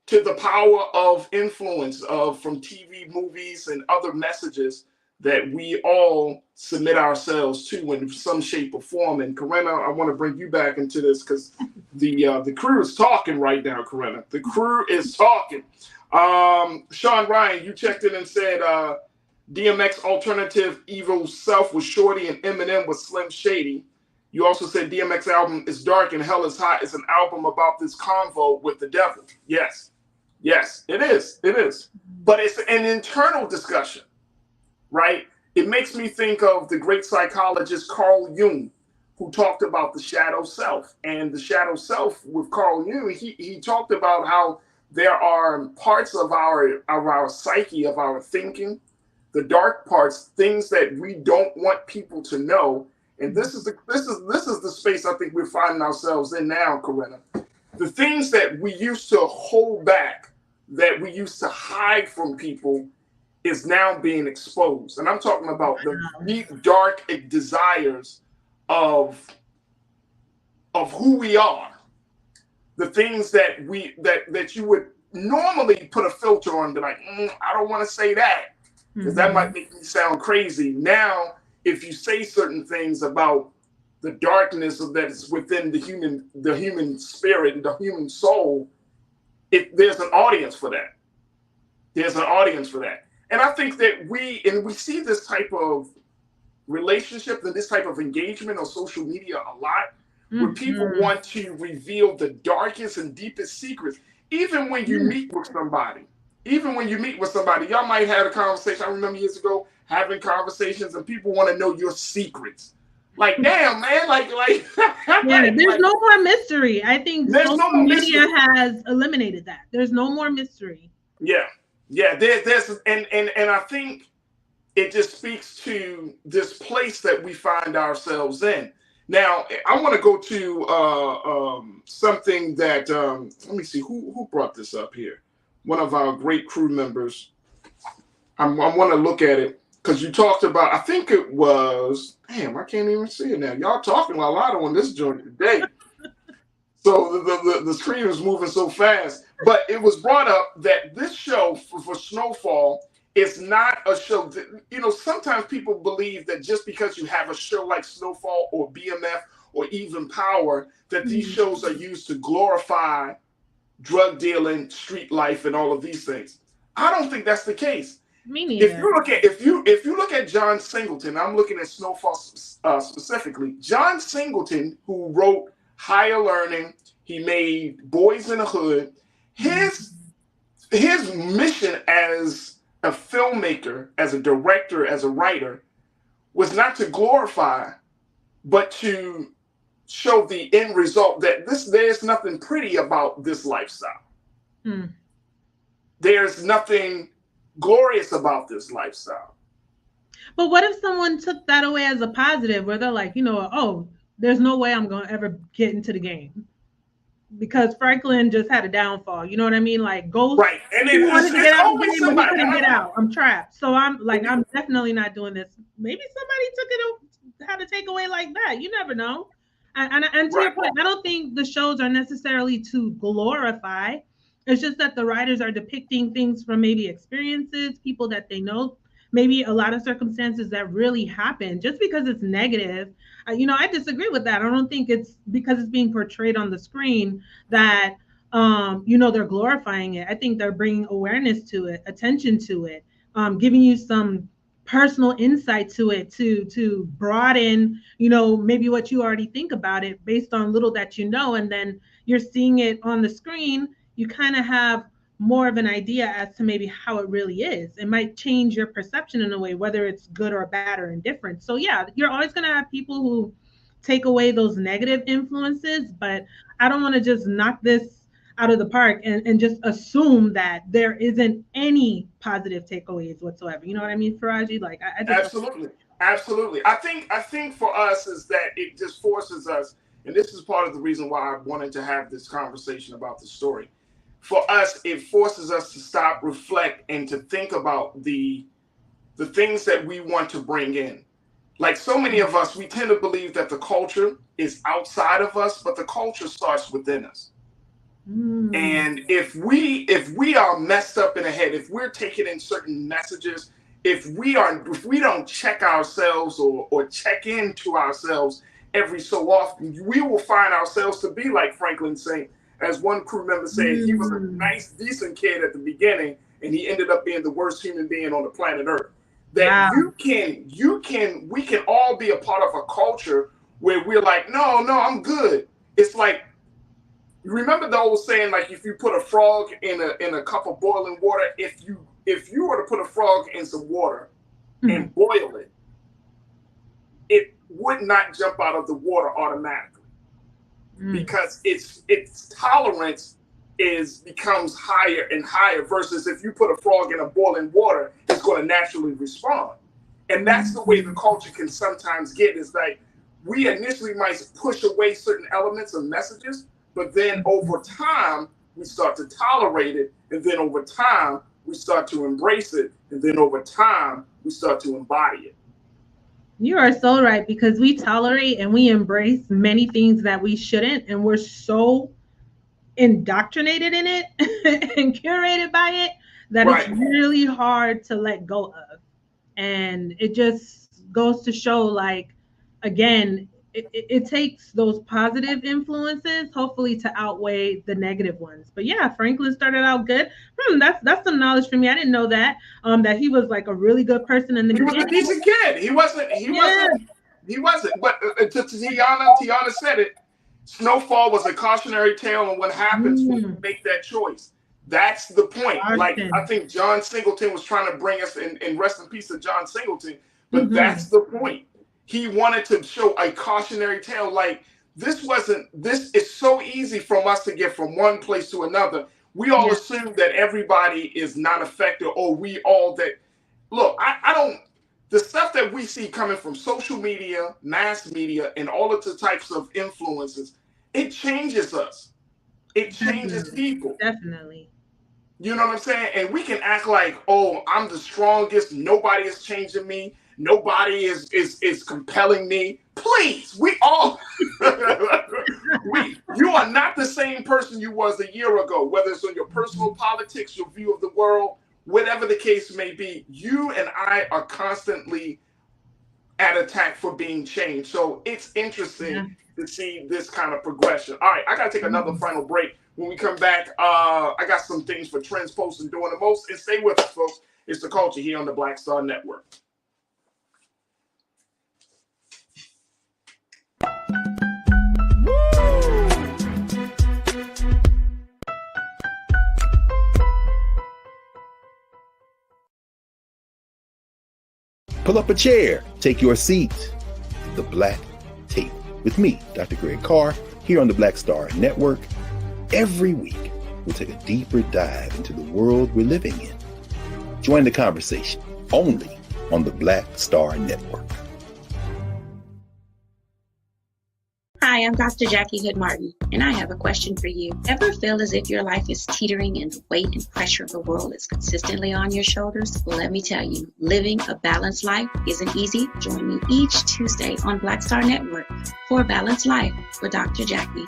to the power of influence from TV, movies, and other messages that we all submit ourselves to in some shape or form. And Coretta, I want to bring you back into this because the crew is talking right now, Coretta. The crew is talking. Sean Ryan, you checked in and said DMX Alternative Evil Self was Shorty and Eminem was Slim Shady. You also said DMX album is dark and hell is hot. It's an album about this convo with the devil. Yes, it is. It is. But it's an internal discussion. Right? It makes me think of the great psychologist Carl Jung, who talked about the shadow self. And the shadow self with Carl Jung, he talked about how there are parts of our psyche, of our thinking, the dark parts, things that we don't want people to know. And this is the space I think we're finding ourselves in now, Coretta. The things that we used to hold back, that we used to hide from people, is now being exposed. And I'm talking about the deep, dark desires of who we are. The things that that you would normally put a filter on, be like, I don't want to say that, because that might make me sound crazy. Now, if you say certain things about the darkness that is within the human spirit and the human soul, there's an audience for that. There's an audience for that. And I think that we see this type of relationships and this type of engagement on social media a lot, where people want to reveal the darkest and deepest secrets. Even when you meet with somebody, y'all might have a conversation. I remember years ago having conversations and people want to know your secrets. Like, damn, man, like yeah, there's no more mystery. I think social media has eliminated that. There's no more mystery. Yeah. There's and I think it just speaks to this place that we find ourselves in. Now, I want to go to something that let me see who brought this up here. One of our great crew members. I want to look at it. Because you talked about, I think it was, damn, I can't even see it now. Y'all talking a lot on this joint today. So the screen is moving so fast. But it was brought up that this show for Snowfall is not a show that, sometimes people believe that just because you have a show like Snowfall or BMF or even Power, that these shows are used to glorify drug dealing, street life, and all of these things. I don't think that's the case. Me neither. If you look at John Singleton, I'm looking at Snowfall specifically. John Singleton, who wrote Higher Learning, he made Boys in the Hood. His mission as a filmmaker, as a director, as a writer, was not to glorify, but to show the end result that there's nothing pretty about this lifestyle. There's nothing glorious about this lifestyle. But what if someone took that away as a positive, where they're like, oh, there's no way I'm going to ever get into the game because Franklin just had a downfall. You know what I mean? Like, Ghost, right? And he wanted to get out of the game, but he couldn't get out. I'm trapped. So I'm definitely not doing this. Maybe somebody took it, had to take away like that. You never know. And to your point, I don't think the shows are necessarily to glorify. It's just that the writers are depicting things from maybe experiences, people that they know, maybe a lot of circumstances that really happen. Just because it's negative, I disagree with that. I don't think it's because it's being portrayed on the screen that, they're glorifying it. I think they're bringing awareness to it, attention to it, giving you some personal insight to it to broaden, maybe what you already think about it based on little that and then you're seeing it on the screen. You kind of have more of an idea as to maybe how it really is. It might change your perception in a way, whether it's good or bad or indifferent. So yeah, you're always going to have people who take away those negative influences, but I don't want to just knock this out of the park and just assume that there isn't any positive takeaways whatsoever. You know what I mean, Faraji? Like, I just Absolutely. I think for us is that it just forces us, and this is part of the reason why I wanted to have this conversation about the story. For us, it forces us to stop, reflect, and to think about the things that we want to bring in. Like so many of us, we tend to believe that the culture is outside of us, but the culture starts within us. And if we are messed up in the head, if we're taking in certain messages, if we don't check ourselves or check into ourselves every so often, we will find ourselves to be like Franklin Saint. As one crew member said, he was a nice, decent kid at the beginning, and he ended up being the worst human being on the planet Earth. That we can all be a part of a culture where we're like, no, I'm good. It's like, you remember the old saying, like, if you put a frog in a cup of boiling water, if you were to put a frog in some water and boil it, it would not jump out of the water automatically. Because its tolerance becomes higher and higher versus if you put a frog in a boiling water, it's going to naturally respond. And that's the way the culture can sometimes get, is like we initially might push away certain elements of messages, but then over time we start to tolerate it, and then over time we start to embrace it, and then over time we start to embody it. You are so right, because we tolerate and we embrace many things that we shouldn't, and we're so indoctrinated in it and curated by it that it's really hard to let go of. And it just goes to show, like, again, it takes those positive influences, hopefully, to outweigh the negative ones. But yeah, Franklin started out good. That's some knowledge for me. I didn't know that. That he was like a really good person in the beginning. He was a decent kid. He wasn't. But to Tiana said it. Snowfall was a cautionary tale on what happens when you make that choice. That's the point. Like, I think John Singleton was trying to bring us in rest in peace to John Singleton, but that's the point. He wanted to show a cautionary tale. Like, this is so easy from us to get from one place to another. We all assume that everybody is not affected, or we all that. Look, I don't. The stuff that we see coming from social media, mass media, and all of the types of influences, it changes us. It changes people. Definitely. You know what I'm saying? And we can act like, oh, I'm the strongest. Nobody is changing me. Nobody is compelling me. Please, we all, you are not the same person you was a year ago, whether it's on your personal politics, your view of the world, whatever the case may be. You and I are constantly at attack for being changed. So it's interesting to see this kind of progression. All right, I got to take another final break. When we come back, I got some things for Trends, Posts, and Doing the Most. And stay with us, folks. It's The Culture here on the Black Star Network. Pull up a chair, take your seat. The Black Tape with me, Dr. Greg Carr, here on the Black Star Network. Every week, we'll take a deeper dive into the world we're living in. Join the conversation only on the Black Star Network. Hi, I'm Dr. Jackie Hood Martin, and I have a question for you. Ever feel as if your life is teetering and the weight and pressure of the world is consistently on your shoulders? Well, let me tell you, living a balanced life isn't easy. Join me each Tuesday on Black Star Network for A Balanced Life with Dr. Jackie.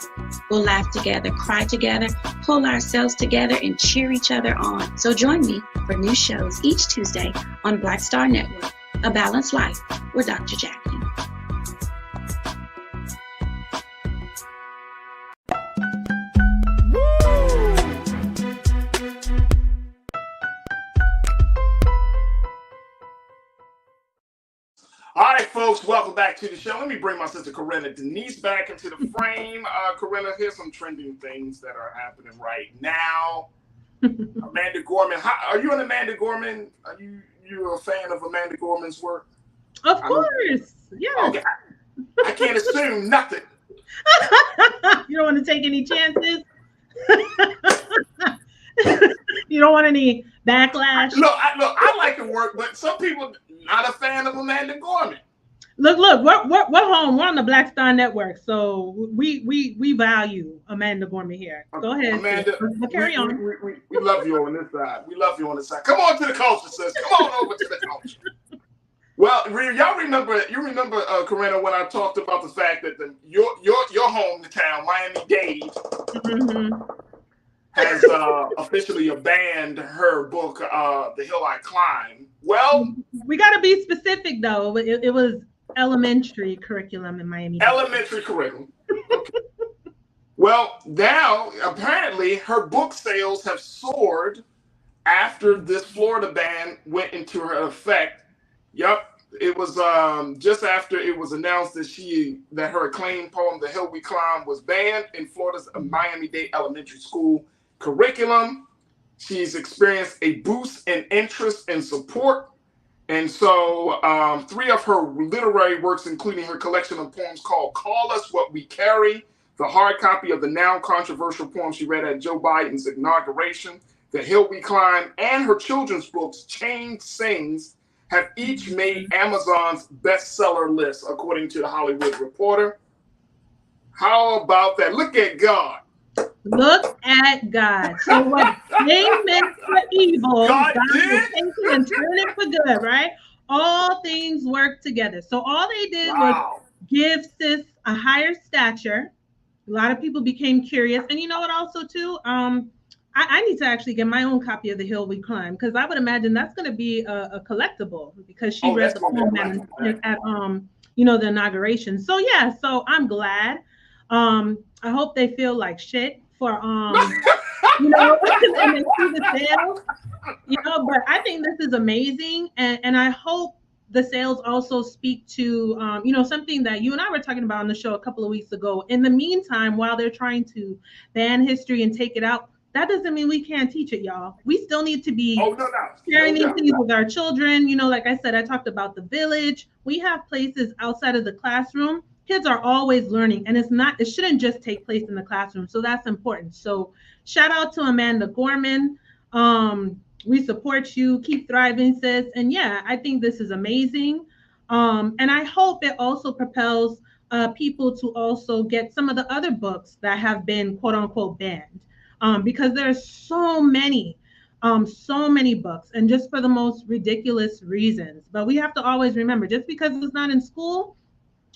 We'll laugh together, cry together, pull ourselves together, and cheer each other on. So join me for new shows each Tuesday on Black Star Network, A Balanced Life with Dr. Jackie. All right, folks, welcome back to the show. Let me bring my sister Corinna Denise back into the frame. Corinna, here's some trending things that are happening right now. Amanda Gorman. Are you an Amanda Gorman? Are you a fan of Amanda Gorman's work? Of course. Yeah. Okay. I can't assume nothing. You don't want to take any chances? You don't want any backlash? Look, I like the work, but some people not a fan of Amanda Gorman. Look, we're home. We're on the Black Star Network, so we value Amanda Gorman here. Go ahead, Amanda. Carry on. We love you on this side. We love you on this side. Come on to the culture, sis. Come on over to the culture. Well, y'all remember? You remember, Corinna, when I talked about the fact that your hometown, Miami-Dade, has officially abandoned her book, The Hill I Climb. Well, we got to be specific, though. It was elementary curriculum in Miami. Elementary curriculum. Okay. Well, now, apparently, her book sales have soared after this Florida ban went into effect. Yep. It was just after it was announced that her acclaimed poem, The Hill We Climb, was banned in Florida's Miami-Dade Elementary School curriculum. She's experienced a boost in interest and support. And so 3 of her literary works, including her collection of poems called Call Us What We Carry, the hard copy of the now controversial poem she read at Joe Biden's inauguration, The Hill We Climb, and her children's books, Change Sings, have each made Amazon's bestseller list, according to The Hollywood Reporter. How about that? Look at God. Look at God. So what they meant for evil, God will take it and turn it for good, right? All things work together. So all they did was give sis a higher stature. A lot of people became curious. And you know what also too? I need to actually get my own copy of The Hill We Climb, because I would imagine that's going to be a collectible, because she read the poem at the inauguration. So yeah, so I'm glad. I hope they feel like shit for and they see the sales, but I think this is amazing, and I hope the sales also speak to something that you and I were talking about on the show a couple of weeks ago. In the meantime, while they're trying to ban history and take it out, that doesn't mean we can't teach it, y'all. We still need to be sharing these things with our children. Like I said, I talked about the village. We have places outside of the classroom. Kids are always learning, and it shouldn't just take place in the classroom. So that's important. So shout out to Amanda Gorman. We support you. Keep thriving, sis. And yeah, I think this is amazing. And I hope it also propels people to also get some of the other books that have been quote unquote banned. Because there's so many books, and just for the most ridiculous reasons. But we have to always remember, just because it's not in school,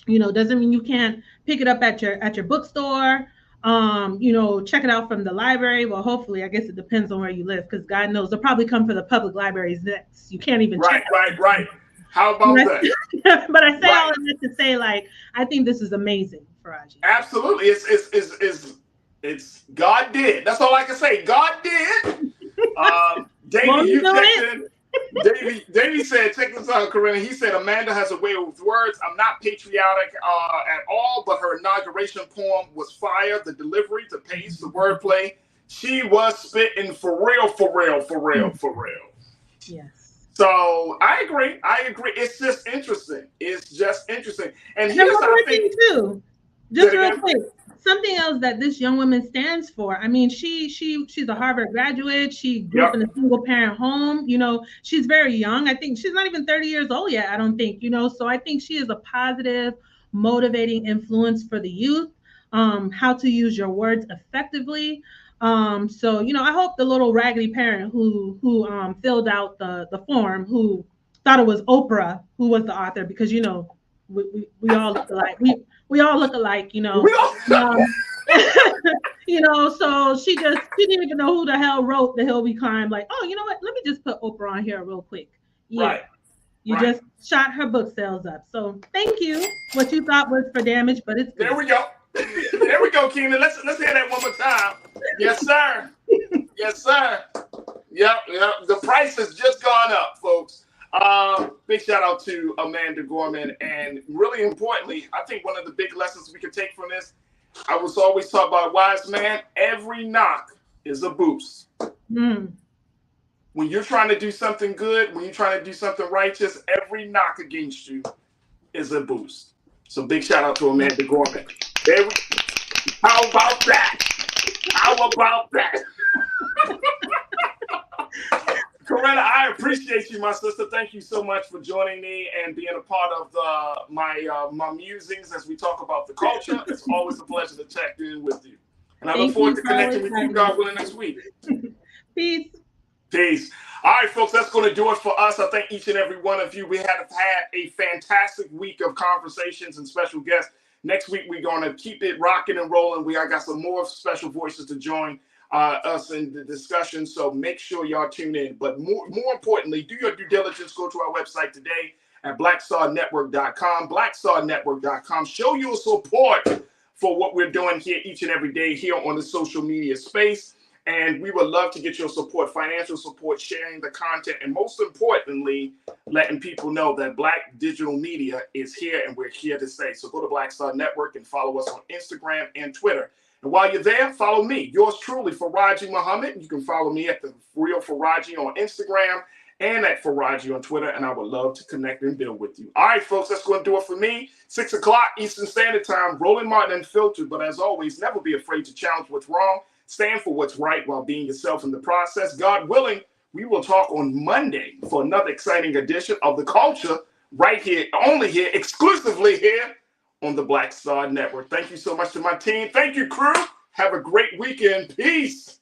doesn't mean you can't pick it up at your bookstore. Check it out from the library. Well, hopefully, I guess it depends on where you live, because God knows they'll probably come for the public libraries next. You can't even check. Right. How about that? But I say all of this to say, I think this is amazing, Faraji. Absolutely, it's God did. That's all I can say. God did. Davey said, check this out, Corinna. He said Amanda has a way with words. I'm not patriotic at all, but her inauguration poem was fire. The delivery, the pace, the wordplay. She was spitting for real. Yes. So I agree. It's just interesting. And here's one more thing too. Just real quick. Something else that this young woman stands for. I mean, she's a Harvard graduate. She grew up in a single parent home. She's very young. I think she's not even 30 years old yet, I don't think, So I think she is a positive, motivating influence for the youth, how to use your words effectively. So, I hope the little raggedy parent who filled out the form, who thought it was Oprah who was the author, because, we all look alike. We all look alike, so she didn't even know who the hell wrote The Hill We Climb. Like, oh, you know what? Let me just put Oprah on here real quick. Yeah. Right. You just shot her book sales up. So thank you. What you thought was for damage, but it's good. There we go. There we go, Keenan. Let's hear that one more time. Yes, sir. Yes, sir. Yep. The price has just gone up, folks. Big shout out to Amanda Gorman, and really importantly, I think one of the big lessons we can take from this, I was always taught by a wise man, every knock is a boost. When you're trying to do something good, when you're trying to do something righteous, every knock against you is a boost. So big shout out to Amanda Gorman. How about that? Corinna, I appreciate you, my sister. Thank you so much for joining me and being a part of my musings as we talk about the culture. It's always a pleasure to check in with you. And I look forward to connecting with you, God willing, next week. Peace. All right, folks, that's going to do it for us. I thank each and every one of you. We have had a fantastic week of conversations and special guests. Next week, we're going to keep it rocking and rolling. I got some more special voices to join us in the discussion, so make sure y'all tune in. But more importantly, do your due diligence. Go to our website today at blackstarnetwork.com, blackstarnetwork.com. Show your support for what we're doing here each and every day here on the social media space. And we would love to get your support, financial support, sharing the content, and most importantly, letting people know that Black digital media is here and we're here to stay. So go to Black Star Network and follow us on Instagram and Twitter. And while you're there, follow me, yours truly, Faraji Muhammad. You can follow me at The Real Faraji on Instagram and at Faraji on Twitter, and I would love to connect and build with you. All right, folks, that's going to do it for me. 6 o'clock Eastern Standard Time, Roland Martin Unfiltered. But as always, never be afraid to challenge what's wrong. Stand for what's right while being yourself in the process. God willing, we will talk on Monday for another exciting edition of The Culture right here, only here, exclusively here on the Black Star Network. Thank you so much to my team. Thank you, crew. Have a great weekend. Peace.